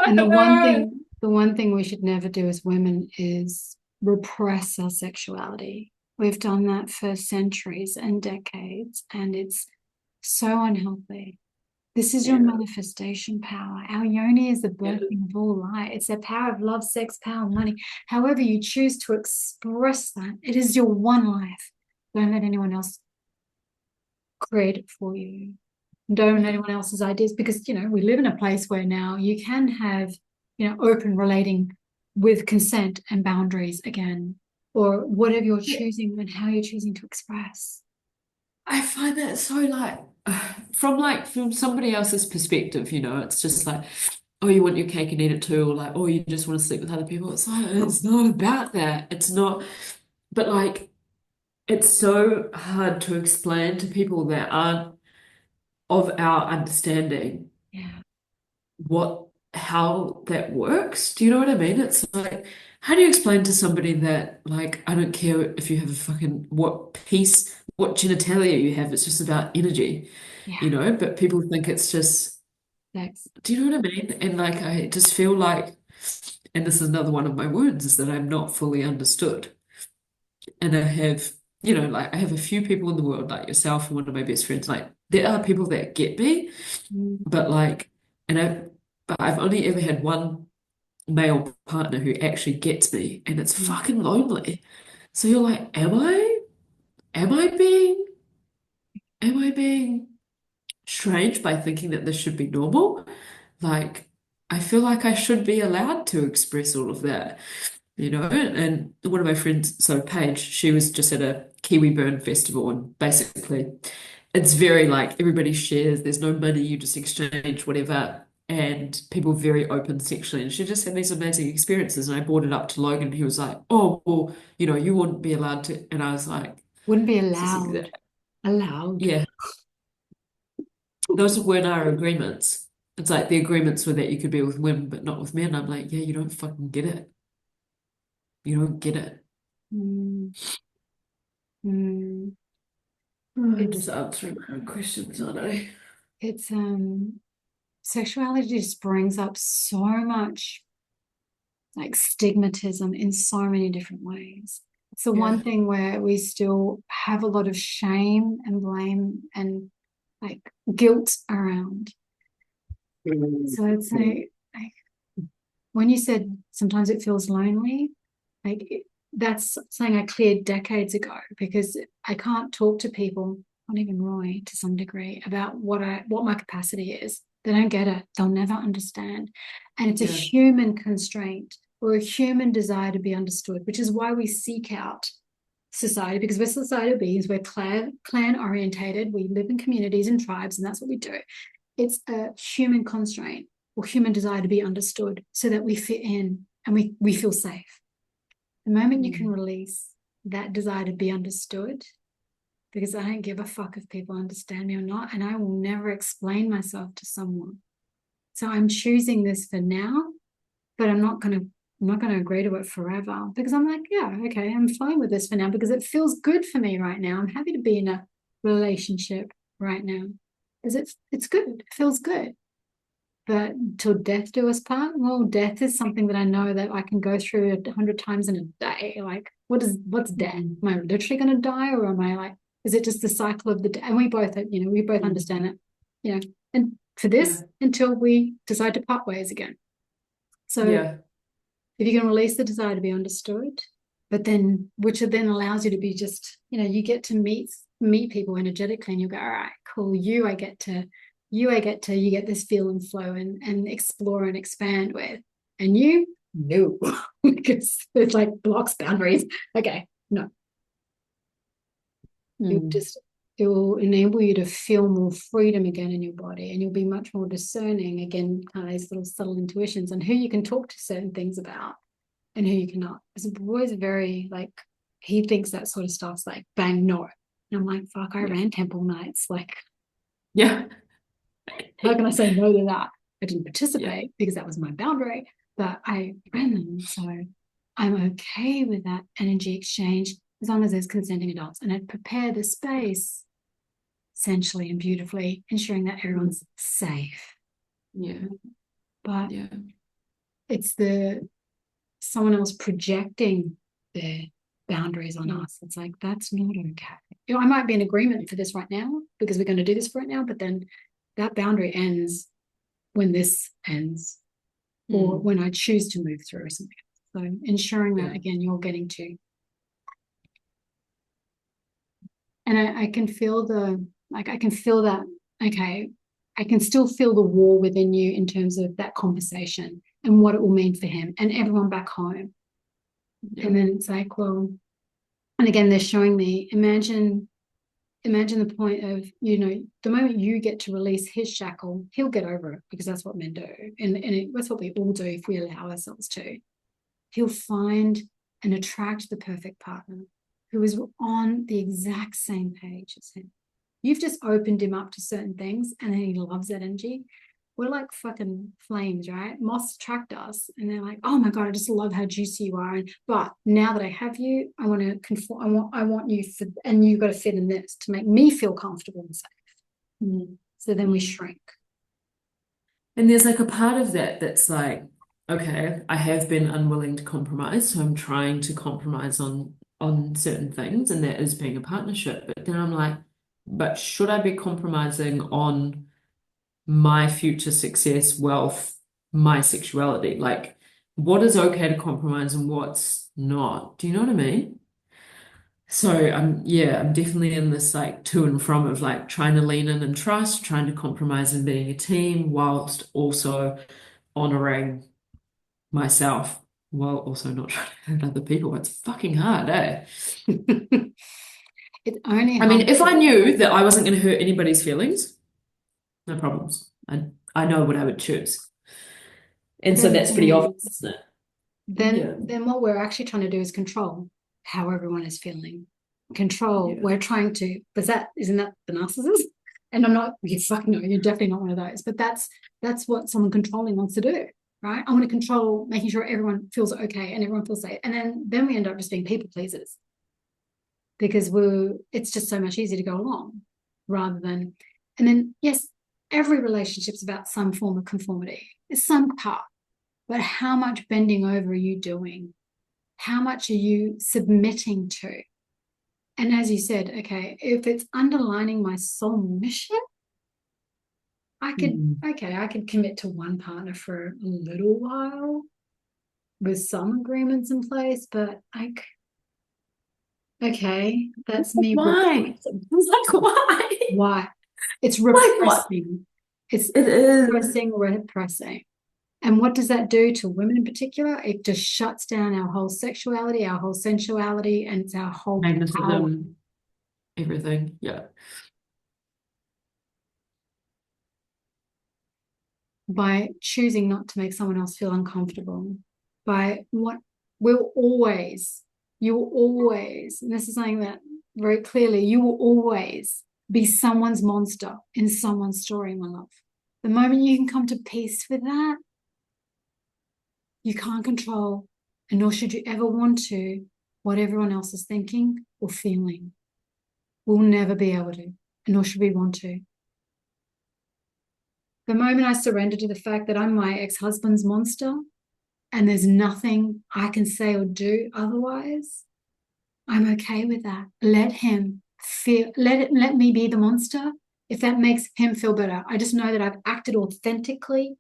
and the one thing we should never do as women is repress our sexuality. We've done that for centuries and decades, and it's so unhealthy. This is your Yeah. manifestation power. Our yoni is the Yeah. birthing of all light. It's the power of love, sex, power, money. However you choose to express that, it is your one life. Don't let anyone else create it for you. Don't let Yeah. anyone else's ideas, because we live in a place where now you can have open relating with consent and boundaries again, or whatever you're Yeah. choosing and how you're choosing to express. I find that so from somebody else's perspective, you know, it's just like, oh, you want your cake and eat it too, or like, oh, you just want to sleep with other people. It's like, it's not about that. It's not, but like, it's so hard to explain to people that aren't of our understanding Yeah, how that works. Do you know what I mean? It's like, how do you explain to somebody that, like, I don't care if you have a fucking what genitalia you have, it's just about energy, yeah, you know? But people think it's just, sex. do you know what I mean? And like, I just feel like, and this is another one of my wounds, is that I'm not fully understood. And I have, you know, like, I have a few people in the world, like yourself and one of my best friends, like, there are people that get me, Mm, but like, and but I've only ever had one male partner who actually gets me, and it's mm, fucking lonely. So you're like, am I being, am I being strange by thinking that this should be normal? Like, I feel like I should be allowed to express all of that, you know? And one of my friends, so Paige, she was just at a Kiwi Burn festival, and basically it's very like everybody shares, there's no money, you just exchange whatever. And people are very open sexually. And she just had these amazing experiences. And I brought it up to Logan, and he was like, oh, well, you know, you wouldn't be allowed to. And I was like, wouldn't be this is allowed. exact. Allowed. Yeah, those weren't our agreements. It's like the agreements were that you could be with women, but not with men. I'm like, yeah, you don't fucking get it. You don't get it. Mm, mm. I'm It's just answering my own questions, aren't I? it's sexuality just brings up so much like stigmatism in so many different ways. It's the one Yeah. thing where we still have a lot of shame and blame and like guilt around. So it's like when you said sometimes it feels lonely, like that's something I cleared decades ago, because I can't talk to people, not even Roy, to some degree, about what my capacity is. They don't get it. They'll never understand. And it's a Yeah. human constraint or a human desire to be understood, which is why we seek out society, because we're societal beings, we're clan orientated, we live in communities and tribes, and that's what we do. It's a human constraint or human desire to be understood so that we fit in and we feel safe. The moment you can Mm. release that desire to be understood, because I don't give a fuck if people understand me or not, and I will never explain myself to someone. So I'm choosing this for now, but I'm not gonna agree to it forever, because I'm like, yeah, okay, I'm fine with this for now because it feels good for me right now. I'm happy to be in a relationship right now because it's good. It feels good. But till death do us part, well, death is something that I know that I can go through 100 times in a day. Like, what's death? Mm. Am I literally going to die, or am I like, is it just the cycle of the day? And we both Mm. understand it. you know, and for this Yeah. until we decide to part ways again. So Yeah. if you can release the desire to be understood, but then which then allows you to be just, you get to meet people energetically, and you go, all right, cool, you get this feel and flow and explore and expand with, and you no, because it's like blocks, boundaries. Okay, no, it Mm. just it will enable you to feel more freedom again in your body, and you'll be much more discerning again, kind of these little subtle intuitions on who you can talk to certain things about and who you cannot. Because the boy's very like, he thinks that sort of stuff's like bang no. And I'm like, fuck, I Yeah. ran temple nights. Like, Yeah. how can I say no to that? I didn't Yeah. participate because that was my boundary, but I ran them. So I'm okay with that energy exchange as long as there's consenting adults, and I prepare the space essentially and beautifully, ensuring that Mm. everyone's safe. Yeah. But Yeah. it's the someone else projecting their boundaries on Mm. us. It's like, that's not okay. I might be in agreement for this right now because we're going to do this right now, but then that boundary ends when this ends, or Mm. when I choose to move through or something. So ensuring that Yeah. again, you're getting to, and I can feel I can feel that, okay, I can still feel the war within you in terms of that conversation and what it will mean for him and everyone back home. Yeah. And then it's like, well, and again, they're showing me, imagine the point of, the moment you get to release his shackle, he'll get over it because that's what men do. And that's what we all do if we allow ourselves to. He'll find and attract the perfect partner who is on the exact same page as him. You've just opened him up to certain things and then he loves that energy. We're like fucking flames, right? Moths attract us and they're like, oh my God, I just love how juicy you are. But now that I have you, I want to conform. I want you for, and you've got to fit in this to make me feel comfortable and safe. Mm. So then we Mm. shrink. And there's like a part of that that's like, okay, I have been unwilling to compromise, so I'm trying to compromise on certain things, and that is being a partnership. But then I'm like, but should I be compromising on my future success, wealth, my sexuality? Like, what is okay to compromise and what's not? Do you know what I mean? So I'm definitely in this like to and from of like trying to lean in and trust, trying to compromise and being a team whilst also honoring myself while also not trying to hurt other people. It's fucking hard, eh? It's only I mean, hard. if I knew that I wasn't going to hurt anybody's feelings, no problems. I know what I would choose. And so Then that's pretty obvious, isn't it? then Yeah. then what we're actually trying to do is control how everyone is feeling. Control. Yeah. We're trying to, but isn't that the narcissist? And I'm not, you fuck no, you're definitely not one of those. But that's what someone controlling wants to do, right? I want to control making sure everyone feels okay and everyone feels safe. And then we end up just being people pleasers because it's just so much easier to go along rather than, and then yes, every relationship's about some form of conformity. It's some part, but how much bending over are you doing? How much are you submitting to? And as you said, okay, if it's underlining my soul mission, Mm. I could commit to one partner for a little while with some agreements in place, but okay, that's me. Why? Like, why? Why? It's Like, what? repressing. It's It is. repressing. And what does that do to women in particular? It just shuts down our whole sexuality, our whole sensuality, and it's our whole power. Magnetism, everything. Yeah. By choosing not to make someone else feel uncomfortable, by what will always, you will always, and this is something that very clearly, you will always be someone's monster in someone's story, my love. The moment you can come to peace with that, you can't control, and nor should you ever want to, what everyone else is thinking or feeling. We'll never be able to, and nor should we want to. The moment I surrender to the fact that I'm my ex-husband's monster and there's nothing I can say or do otherwise, I'm okay with that. Let him feel, let me be the monster if that makes him feel better. I just know that I've acted authentically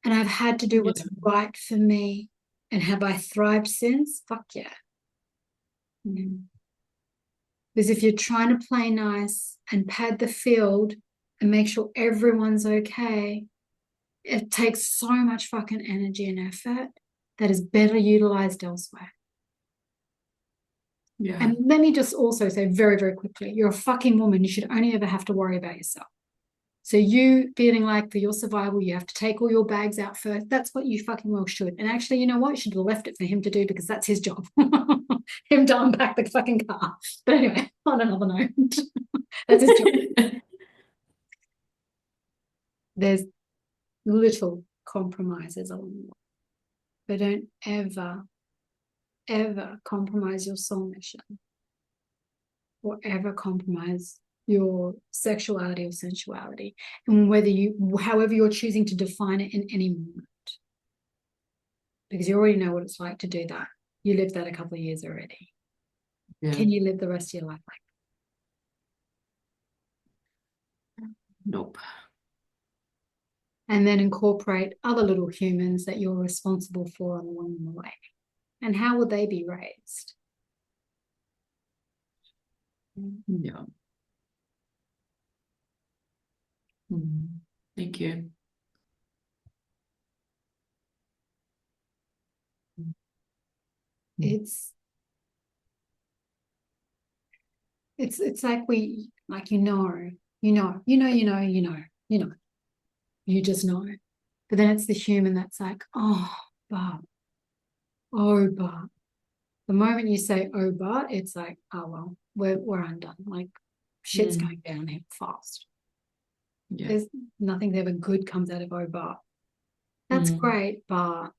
and I've had to do Yeah. what's right for me. And have I thrived since? Fuck yeah. Mm. Because if you're trying to play nice and pad the field and make sure everyone's okay, it takes so much fucking energy and effort that is better utilized elsewhere. Yeah. And let me just also say very, very quickly, you're a fucking woman. You should only ever have to worry about yourself. So you feeling like for your survival, you have to take all your bags out first. That's what you fucking well should. And actually, you know what? You should have left it for him to do because that's his job. Him to unpack the fucking car. But anyway, on another note, that's his job. There's little compromises along the way. But don't ever, ever compromise your soul mission or ever compromise your sexuality or sensuality, and however you're choosing to define it in any moment, because you already know what it's like to do that. You lived that a couple of years already. Yeah. Can you live the rest of your life like that? Nope. And then incorporate other little humans that you're responsible for along the way. And how will they be raised? Yeah. Thank you. It's like you just know. But then it's the human that's like, oh, but, but. The moment you say, oh, but, it's like, oh, well, we're undone. Like, shit's going down here fast. Yeah. There's nothing ever good comes out of oh, but. That's great, but.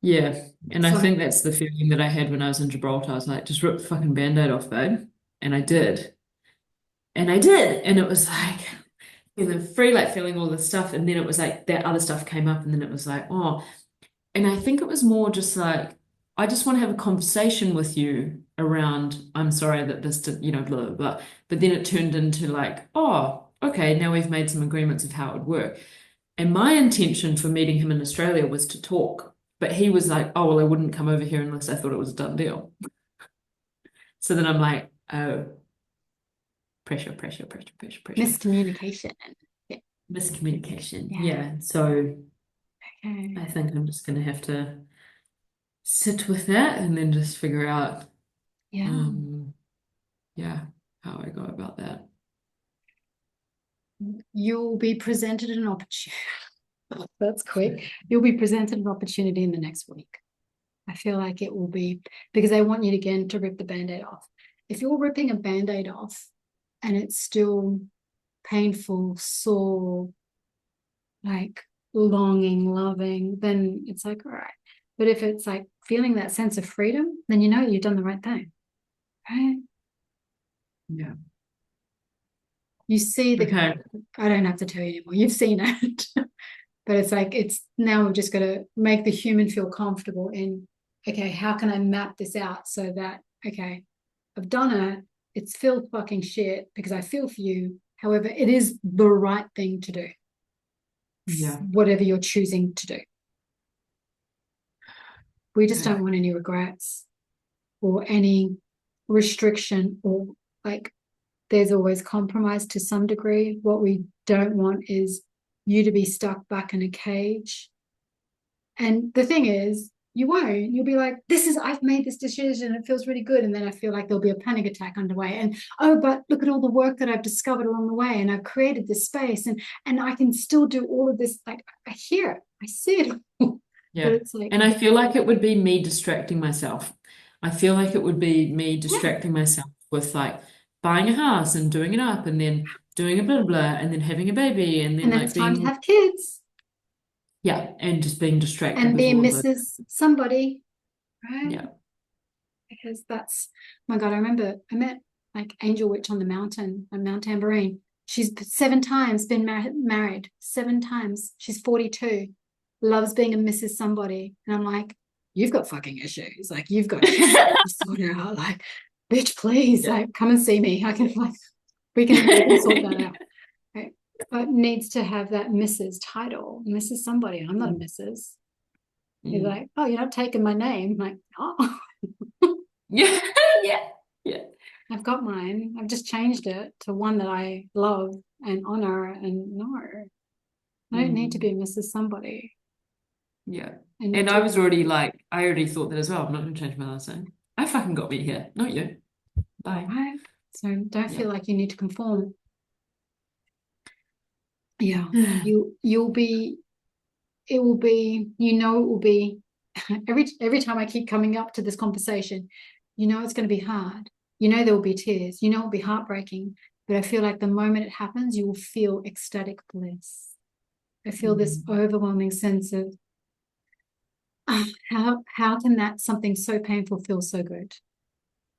Yeah. And I think that's the feeling that I had when I was in Gibraltar. I was like, just rip the fucking band-aid off, babe. And I did. And I did. And it was like feeling free, like feeling all this stuff. And then it was like that other stuff came up, and then it was like, oh. And I think it was more just like, I just want to have a conversation with you around, I'm sorry that this did, blah, blah, blah. But then it turned into like, oh, okay, now we've made some agreements of how it would work. And my intention for meeting him in Australia was to talk. But he was like, oh, well, I wouldn't come over here unless I thought it was a done deal. So then I'm like, oh, pressure, pressure, pressure, pressure, pressure. Miscommunication. Yeah. Miscommunication. Yeah. So okay. I think I'm just going to have to sit with that and then just figure out, how I go about that. You'll be presented an opportunity. That's quick. You'll be presented an opportunity in the next week. I feel like it will be, because they want you again to rip the band-aid off. If you're ripping a band-aid off and it's still painful, sore, like longing, loving, then it's like, all right. But if it's like feeling that sense of freedom, then you know you've done the right thing. Right? Yeah. You see Okay. I don't have to tell you anymore. You've seen it. But it's like, now we've just got to make the human feel comfortable in, okay, how can I map this out so that, okay, I've done it. It's feel fucking shit because I feel for you. However, it is the right thing to do. Yeah. Whatever you're choosing to do. We just don't want any regrets or any restriction, or like, there's always compromise to some degree. What we don't want is you to be stuck back in a cage. And the thing is, you won't. You'll be like, I've made this decision. It feels really good. And then I feel like there'll be a panic attack underway. And, oh, but look at all the work that I've discovered along the way. And I've created this space and I can still do all of this. Like, I hear it. I see it. Yeah. But it's like, and I feel like it would be me distracting myself. I feel like it would be me distracting myself with like buying a house and doing it up and then doing a blah blah and then having a baby and then like it's time to have kids. Yeah, and just being distracted And with being all of it. Mrs. Somebody, right? Yeah. Because that's, oh my God, I remember I met like Angel Witch on the mountain, on Mount Tambourine. She's 7 times been married, 7 times. She's 42, loves being a Mrs. Somebody. And I'm like, you've got fucking issues. Like, you've got to sort it out. Like, bitch, please, like, come and see me. I can, like, We can sort that out. Right? But needs to have that Mrs. title. Mrs. somebody. I'm not a Mrs. He's Mm. like, oh, you're not taking my name. I'm like, oh, Yeah, yeah, yeah. I've got mine. I've just changed it to one that I love and honor. And no, I don't need to Mm. be Mrs. somebody. Yeah. I need And to. I already thought that as well. I'm not going to change my last name. I fucking got me here, not you. All Bye. right. So don't Yeah. feel like you need to conform. Yeah. You'll be, it will be, it will be every time I keep coming up to this conversation, it's going to be hard. There will be tears. It'll be heartbreaking. But I feel like the moment it happens, you will feel ecstatic bliss. I feel this Mm. overwhelming sense of how can that something so painful feel so good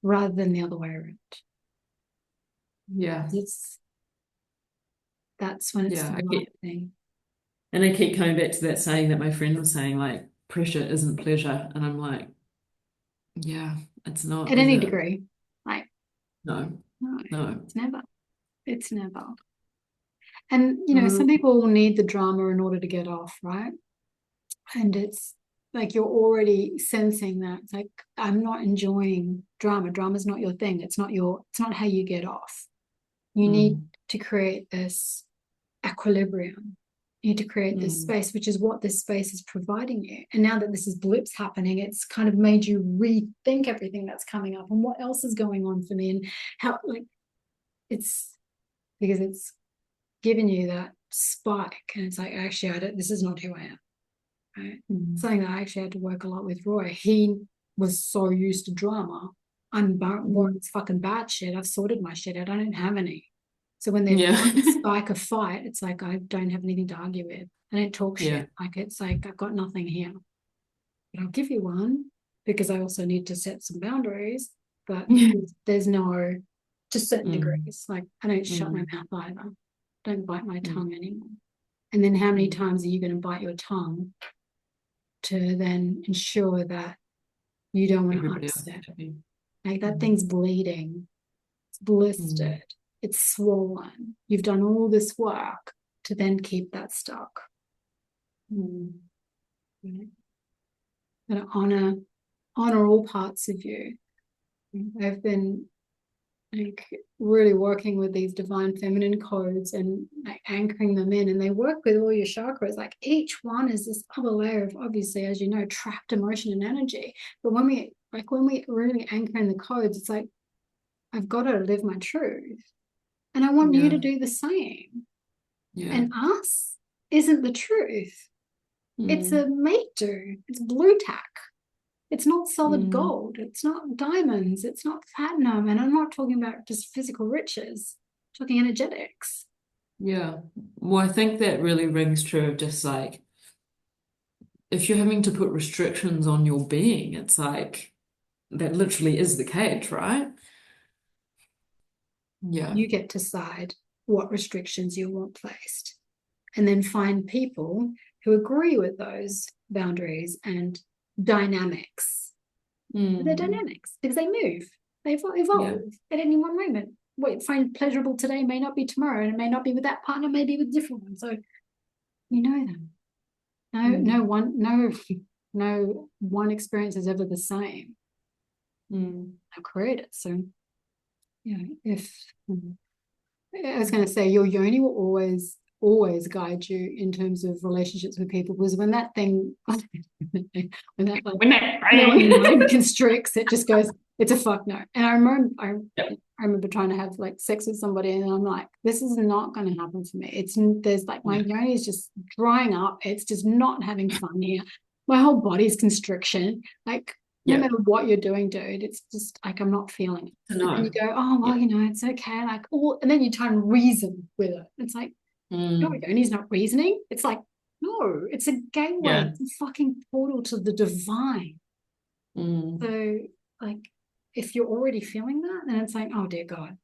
rather than the other way around. Yeah. It's That's when it's Yeah. the right thing. I keep coming back to that saying that my friend was saying, like, pressure isn't pleasure. And I'm like, yeah, it's not, At is any it? degree, like No, no, no. it's never. It's never. And some Mm. people need the drama in order to get off, right? And it's like you're already sensing that. It's like I'm not enjoying drama. Drama's not your thing. It's not how you get off. You need Mm. to create this equilibrium. You need to create this Mm. space, which is what this space is providing you. And now that this is blips happening, it's kind of made you rethink everything that's coming up and what else is going on for me and how, like, it's because it's given you that spike. And it's like, actually, this is not who I am. Right? Mm. Something that I actually had to work a lot with Roy. He was so used to drama. I'm Mm. it's fucking bad shit. I've sorted my shit out. I don't have any. So when there's Yeah. one spike of fight, it's like I don't have anything to argue with. I don't talk shit. Yeah. Like it's like I've got nothing here. But I'll give you one because I also need to set some boundaries. But there's no to certain Mm. degrees. Like I don't shut my Mm. mouth either. Don't bite my Mm. tongue anymore. And then how many Mm. times are you going to bite your tongue to then ensure that you don't want to Everybody else is upset? happy. Like that Mm. thing's bleeding, it's Mm. blistered, it's swollen. You've done all this work to then keep that stuck. Mm. You know, honor all parts of you. I've been like really working with these divine feminine codes and like anchoring them in, and they work with all your chakras. Like each one is this other layer of, obviously, as you know, trapped emotion and energy. But when we really anchor in the codes, it's like I've got to live my truth, and I want you Yeah. to do the same. Yeah. And us isn't the truth. It's Mm. a mate do. It's blue tack. It's not solid Mm. gold. It's not diamonds. It's not platinum. And I'm not talking about just physical riches. I'm talking energetics. Yeah. Well, I think that really rings true of just like if you're having to put restrictions on your being, it's like that literally is the cage, right? Yeah. You get to decide what restrictions you want placed, and then find people who agree with those boundaries and dynamics. They're Mm. dynamics because they move, they Yeah. evolve at any one moment. What you find pleasurable today may not be tomorrow, and it may not be with that partner, maybe with a different one. So you know them. Mm. No one experience is ever the same. Mm. I create it. So if I was going to say your yoni will always guide you in terms of relationships with people, because when that thing when that like When that when bang. mind constricts, it just goes, it's a fuck no. And Yep. I remember trying to have like sex with somebody, and I'm like, this is not going to happen to me. There's like my Yeah. yoni is just drying up. It's just not having fun here. My whole body's constriction. Like no Yeah. matter what you're doing, dude, it's just like I'm not feeling it. To And then you know. go, oh well, Yeah. it's okay. Like all, and then you try and reason with it. It's like, no, Mm. yoni's not reasoning. It's like, no, it's a gateway. Yeah. It's a fucking portal to the divine. Mm. So, like, if you're already feeling that, then it's like, oh dear God.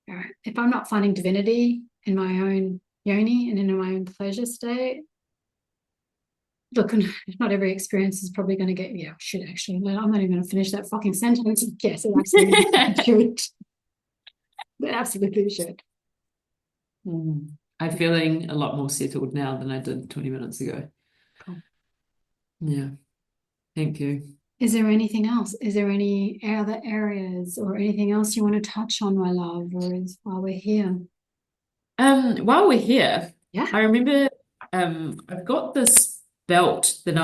All right. If I'm not finding divinity in my own yoni and in my own pleasure state, look, not every experience is probably going to get, yeah, shit, actually. I'm not even going to finish that fucking sentence. Yes, it absolutely should. They absolutely should. I'm feeling a lot more settled now than I did 20 minutes ago. Cool. Yeah, thank you. Is there anything else? Is there any other areas or anything else you want to touch on, my love, or is while we're here? While we're here, Yeah. I remember I've got this belt that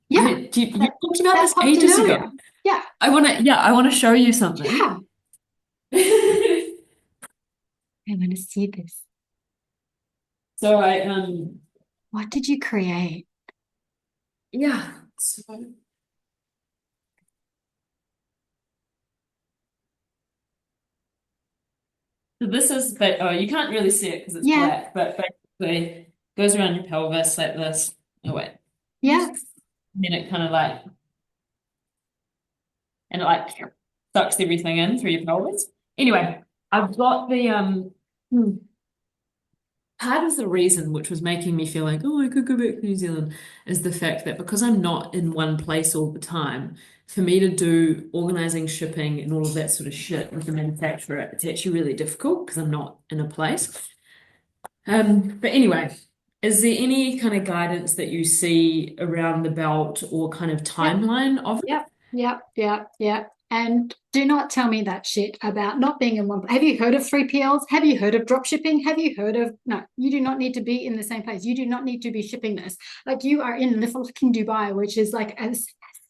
Yeah. you That talked about that this popped in ages ago. earlier. Yeah. I wanna show you something. Yeah. I want to see this. So What did you create? yeah. So this is, but oh, you can't really see it because it's Yeah. black, but basically it goes around your pelvis like this. Oh wait. And Yeah. then it kind of like, and it like sucks everything in through your pelvis. Anyway, I've got the hmm, part of the reason which was making me feel like, oh, I could go back to New Zealand is the fact that because I'm not in one place all the time, for me to do organizing shipping and all of that sort of shit with the manufacturer, it's actually really difficult because I'm not in a place. But anyway, is there any kind of guidance that you see around the belt or kind of Yep. timeline of it? Yep. Yep. Yep. Yep. And do not tell me that shit about not being in one. Have you heard of 3PLs? Have you heard of drop shipping? Have you heard of no, you do not need to be in the same place. You do not need to be shipping this. Like you are in little fucking Dubai, which is like a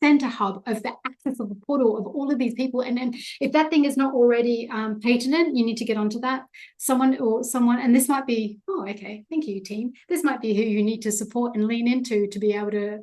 center hub of the access of the portal of all of these people. And then if that thing is not already patented, you need to get onto that. Someone, and this might be, oh, okay, thank you, team. This might be who you need to support and lean into to be able to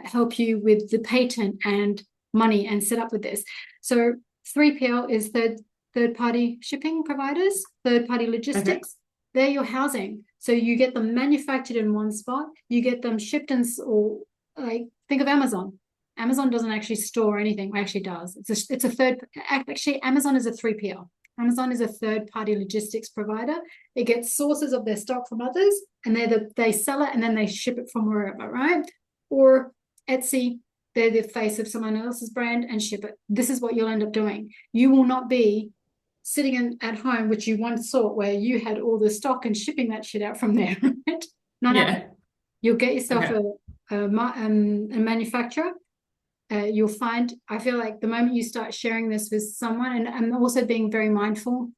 help you with the patent and money and set up with this. So 3PL is third party shipping providers, third party Okay. logistics. They're your housing. So you get them manufactured in one spot, you get them shipped in, or like think of Amazon. Amazon doesn't actually store anything. Well, actually does. It's a third. Actually, Amazon is a 3PL. Amazon is a third party logistics provider. It gets sources of their stock from others, and they sell it and then they ship it from wherever, right? Or Etsy, they're the face of someone else's brand and ship it. This is what you'll end up doing. You will not be sitting at home, which you once thought, where you had all the stock and shipping that shit out from there, right? Not happening. Yeah. You'll get yourself Okay. a manufacturer. You'll find, I feel like the moment you start sharing this with someone, and I'm also being very mindful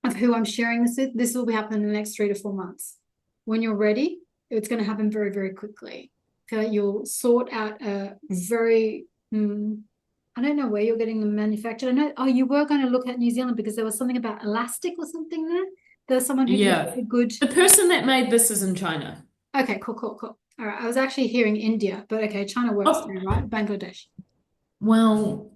of who I'm sharing this with, this will be happening in the next 3 to 4 months. When you're ready, it's going to happen very, very quickly. I feel like you'll sort out a very, I don't know where you're getting them manufactured. I know, oh, you were going to look at New Zealand because there was something about elastic or something there. There was someone who did Yeah. a good. The person that made this is in China. Okay, cool, cool, cool. All right, I was actually hearing India, but okay, China works Oh, too, right? Bangladesh. well,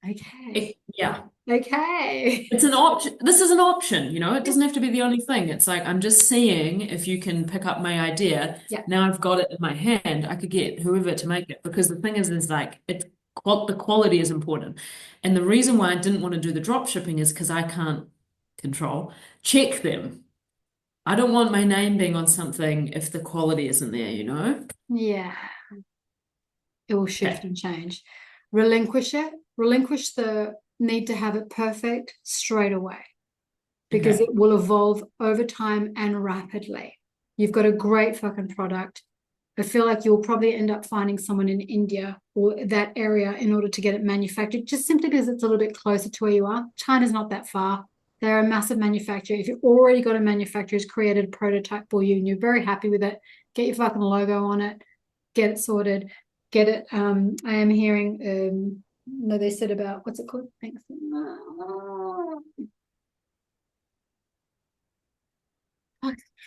Okay. yeah. Okay. It's an option. This is an option, you know, it doesn't have to be the only thing. It's like, I'm just seeing if you can pick up my idea. Yeah. Now I've got it in my hand. I could get whoever to make it because the thing is like, the quality is important. And the reason why I didn't want to do the drop shipping is because I can't check them. I don't want my name being on something if the quality isn't there, you know? Yeah. It will shift Okay. and change. Relinquish it. Relinquish the need to have it perfect straight away because Okay. it will evolve over time and rapidly. You've got a great fucking product. I feel like you'll probably end up finding someone in India or that area in order to get it manufactured, just simply because it's a little bit closer to where you are. China's not that far. They're a massive manufacturer. If you've already got a manufacturer who's created a prototype for you and you're very happy with it, get your fucking logo on it, get it sorted, get it. I am hearing, no, they said about what's it called? Thanks.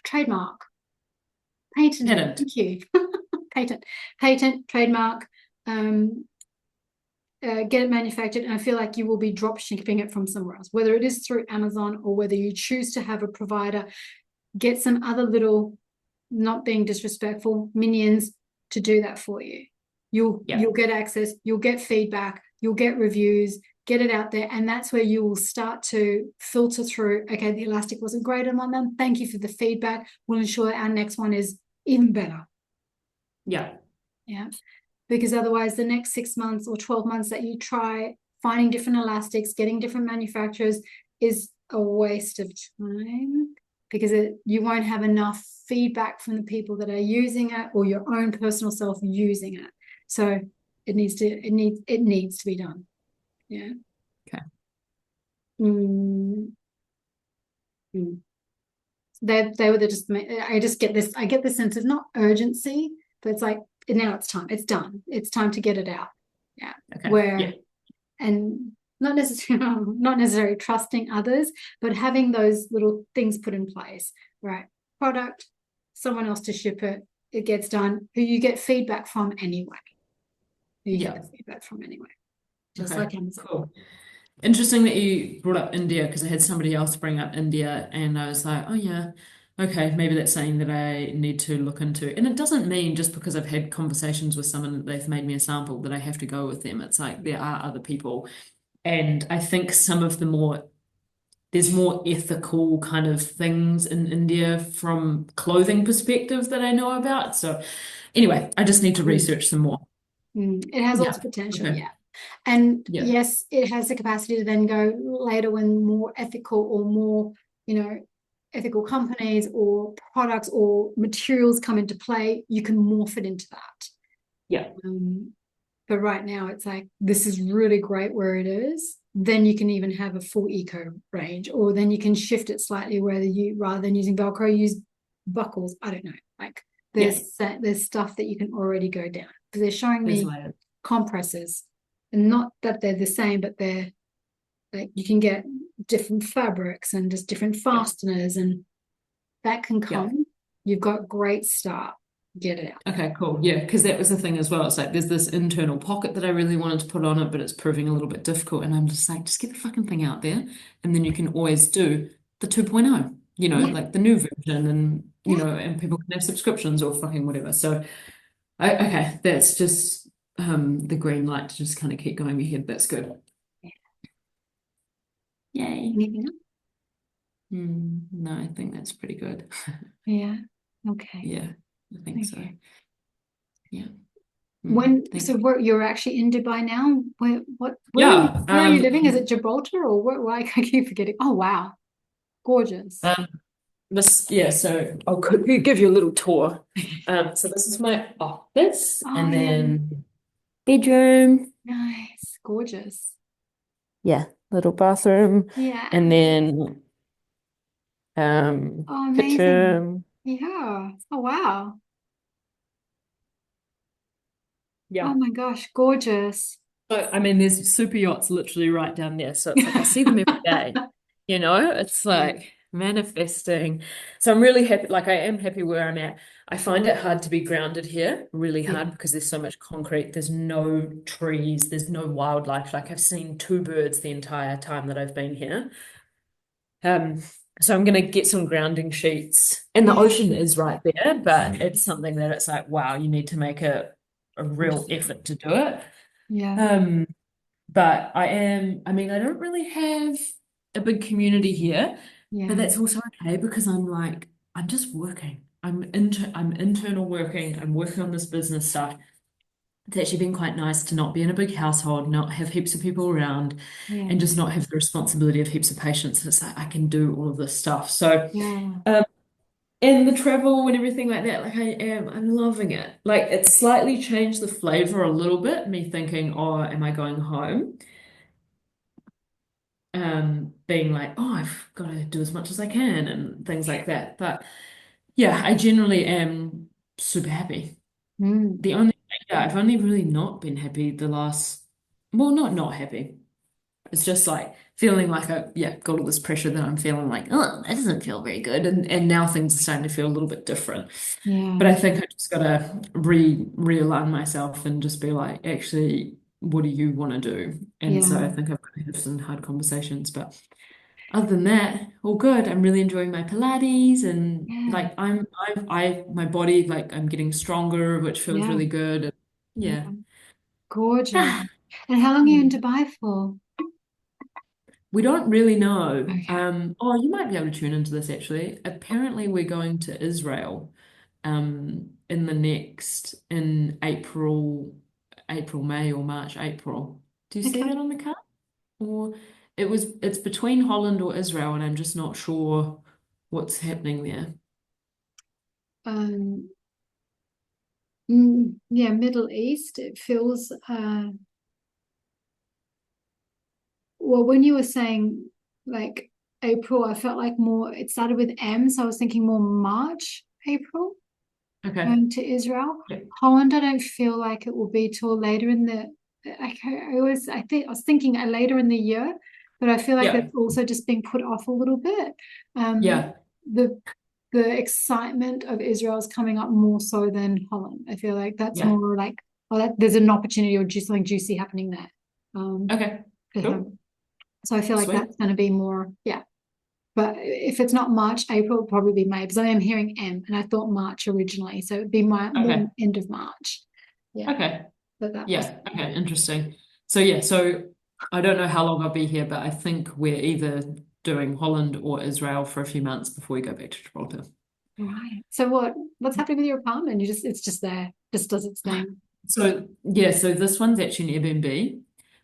Trademark, patent. Patent. Thank you. patent, trademark, um, get it manufactured, and I feel like you will be drop shipping it from somewhere else, whether it is through Amazon or whether you choose to have a provider, get some other little, not being disrespectful, minions to do that for you. You'll Yeah. get access, you'll get feedback, you'll get reviews, get it out there, and that's where you will start to filter through, okay, the elastic wasn't great on one month, thank you for the feedback, we'll ensure our next one is even better. Yeah. Yeah. Because otherwise, the next 6 months or 12 months that you try finding different elastics, getting different manufacturers is a waste of time because you won't have enough feedback from the people that are using it or your own personal self using it. So it needs to be done. Yeah. Okay. Mm, mm. They were just I get this sense of not urgency, but it's like now it's time. It's done. It's time to get it out. Yeah. Okay. Yeah. Where and not necessarily trusting others, but having those little things put in place, right? Product, someone else to ship it, it gets done, who you get feedback from anyway. Who you Yeah. get feedback from anyway. Just Okay. like Amazon. Cool. Interesting that you brought up India because I had somebody else bring up India and I was like, oh yeah, okay, maybe that's something that I need to look into. And it doesn't mean just because I've had conversations with someone that they've made me a sample that I have to go with them. It's like there are other people. And I think some of the there's more ethical kind of things in India from clothing perspective that I know about. So anyway, I just need to Mm. research some more. It has lots Yeah. of potential, Okay. yeah. And Yeah. yes, it has the capacity to then go later when more ethical or more, ethical companies or products or materials come into play, you can morph it into that. Yeah. But right now, it's like this is really great where it is. Then you can even have a full eco range, or then you can shift it slightly where you rather than using Velcro, use buckles. I don't know. Like Yeah. there's stuff that you can already go down because they're showing There's me layers. compresses, and not that they're the same, but they're like you can get different fabrics and just different Yeah. fasteners, and that can Yeah. come. You've got great start. Get it out. Okay, cool. Yeah, because that was the thing as well. It's like there's this internal pocket that I really wanted to put on it, but it's proving a little bit difficult. And I'm just like, just get the fucking thing out there. And then you can always do the 2.0, Yeah, like the new version and, yeah, and people can have subscriptions or fucking whatever. So, okay, that's just the green light to just kind of keep going ahead. That's good. yeah. Yay. Anything else? No, I think that's pretty good. Yeah. Okay. Yeah, I think so. Okay. Yeah. So Thank you. you're actually in Dubai now? Yeah. Where are you living? Is it Gibraltar or why I keep forgetting? Oh wow, gorgeous. Um, yeah, so I'll quickly give you a little tour. So this is my office Oh and yeah, then bedroom. nice, gorgeous. Yeah, little bathroom Yeah. and then Oh, amazing. kitchen. Yeah. Oh wow. Oh Yeah. my gosh, gorgeous. So I mean there's super yachts literally right down there. So it's like I see them every day. It's Yeah. like manifesting. So I'm really happy, like I am happy where I'm at. I find it hard to be grounded here, really Yeah. hard because there's so much concrete, there's no trees, there's no wildlife. Like I've seen two birds the entire time that I've been here. Um, so I'm gonna get some grounding sheets. And the Yeah. ocean is right there, but it's something that it's like, wow, you need to make a real effort to do it. Yeah. Um, but I mean, I don't really have a big community here, but Yeah. that's also okay because I'm just working. I'm internal working. I'm working on this business stuff. It's actually been quite nice to not be in a big household, not have heaps of people around, Yeah. and just not have the responsibility of heaps of patients. It's like I can do all of this stuff. So, Yeah. um, and the travel and everything like that, I'm loving it. Like it's slightly changed the flavor a little bit, me thinking, oh, am I going home? Being like, oh, I've got to do as much as I can and things like that. But yeah, I generally am super happy. Mm. The only, yeah, I've only really not been happy the last, well, not happy. It's just like feeling like got all this pressure that I'm feeling like, oh, that doesn't feel very good. And now things are starting to feel a little bit different. But Yeah. I think I just gotta realign myself and just be like, actually, what do you want to do? And so I Yeah. think I've got to have some hard conversations. But other than that, all good. I'm really enjoying my Pilates and Yeah. like my body, like I'm getting stronger, which feels Yeah. really good. And yeah. Yeah. Gorgeous. And how long are you in Hmm. Dubai for? We don't really know. Okay. Oh, you might be able to tune into this actually. Apparently, we're going to Israel in April, May or March, April. Do you see Okay. that on the card? Or it's between Holland or Israel, and I'm just not sure what's happening there. Um, yeah, Middle East. It feels well, when you were saying like April, I felt like more, it started with M, so I was thinking more March, April, Okay. going to Israel. Yeah. Holland, I don't feel like it will be till later in the, I was thinking later in the year, but I feel like Yeah. that's also just being put off a little bit. Yeah. The excitement of Israel is coming up more so than Holland. I feel like that's Yeah. more like, oh, there's an opportunity or just something juicy happening there. Okay. To have. Cool. So I feel like Sweet. that's going to be more, yeah. But if it's not March, April, it'll probably be May because I am hearing M and I thought March originally. So it'd be more Okay. end of March. Yeah. Okay. But that was, Yeah. Okay. Interesting. So yeah, so I don't know how long I'll be here, but I think we're either doing Holland or Israel for a few months before we go back to Gibraltar. right. So what's happening with your apartment? It's just there, just does its thing. So yeah, so this one's actually an Airbnb.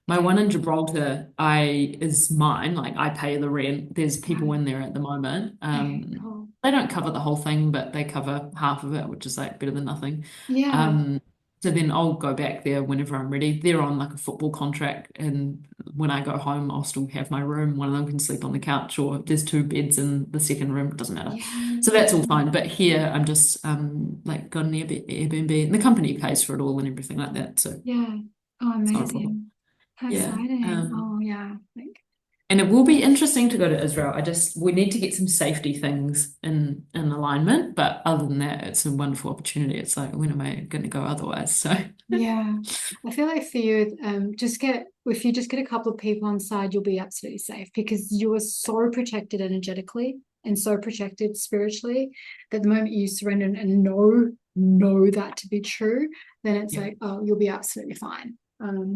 My Okay. one in Gibraltar, I is mine. Like I pay the rent. There's people Right. in there at the moment. Okay, cool. They don't cover the whole thing, but they cover half of it, which is like better than nothing. Yeah. Um, so then I'll go back there whenever I'm ready. They're on like a football contract, and when I go home, I'll still have my room. One of them can sleep on the couch, or there's two beds in the second room. It doesn't matter. So Yeah. that's all fine. But here, I'm just like got an Airbnb, and the company pays for it all and everything like that. So Yeah. Oh, it's not a problem. amazing. How Yeah. exciting. Oh, yeah. Like, And it will be interesting to go to Israel. We need to get some safety things in alignment. But other than that, it's a wonderful opportunity. It's like, when am I going to go otherwise? So yeah. I feel like for you, if you just get a couple of people on side, you'll be absolutely safe because you are so protected energetically and so protected spiritually that the moment you surrender and know that to be true, then it's yeah, like, oh, you'll be absolutely fine.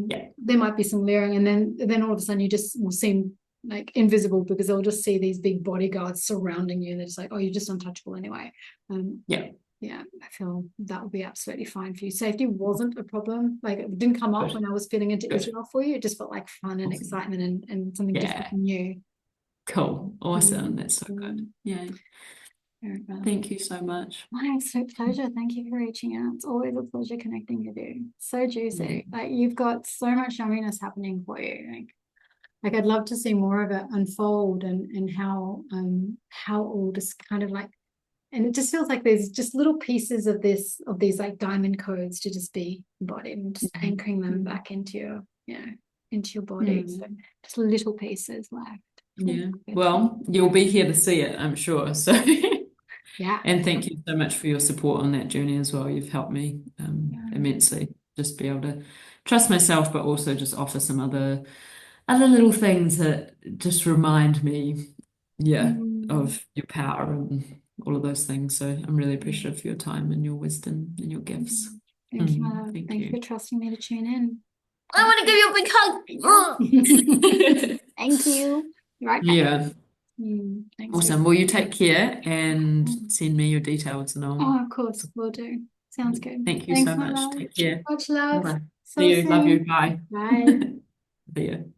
yeah, There might be some layering, and then all of a sudden you just will seem like invisible because they'll just see these big bodyguards surrounding you, and they're just like, oh, you're just untouchable anyway. Um, yeah. yeah, I feel that would be absolutely fine for you. Safety wasn't a problem. Like it didn't come up Good, when I was fitting into good. Israel for you. It just felt like fun and Awesome. excitement and something different Yeah, and new. cool. Awesome. Mm, That's so good. mm, Yeah. very well. Thank you so much. My absolute pleasure. Thank you for reaching out. It's always a pleasure connecting with you. So Yeah. juicy. Like you've got so much yumminess happening for you. Like I'd love to see more of it unfold and how all just kind of like, and it just feels like there's just little pieces of these like diamond codes to just be embodied and just anchoring them Mm. back into your, into your body. So Mm. just little pieces left. Oh, Yeah. good. Well, you'll be here to see it, I'm sure. So, Yeah. and thank you so much for your support on that journey as well. You've helped me Yeah. immensely. Just be able to trust myself, but also just offer some other little things that just remind me, yeah, Mm. of your power and all of those things. So I'm really appreciative for your time and your wisdom and your gifts. Thank you, my love. Thank Thank you for you. trusting me to tune in. I want to give you a big hug. Thank you. Right back. Yeah, Thanks, awesome. sweetie. Well, you take care and send me your details and I'll. Oh, of course, will do. Sounds good. Thank you Thanks, so my much. love. Take care. Much love. Bye. See So you. Love you. soon. Bye. Bye. See you.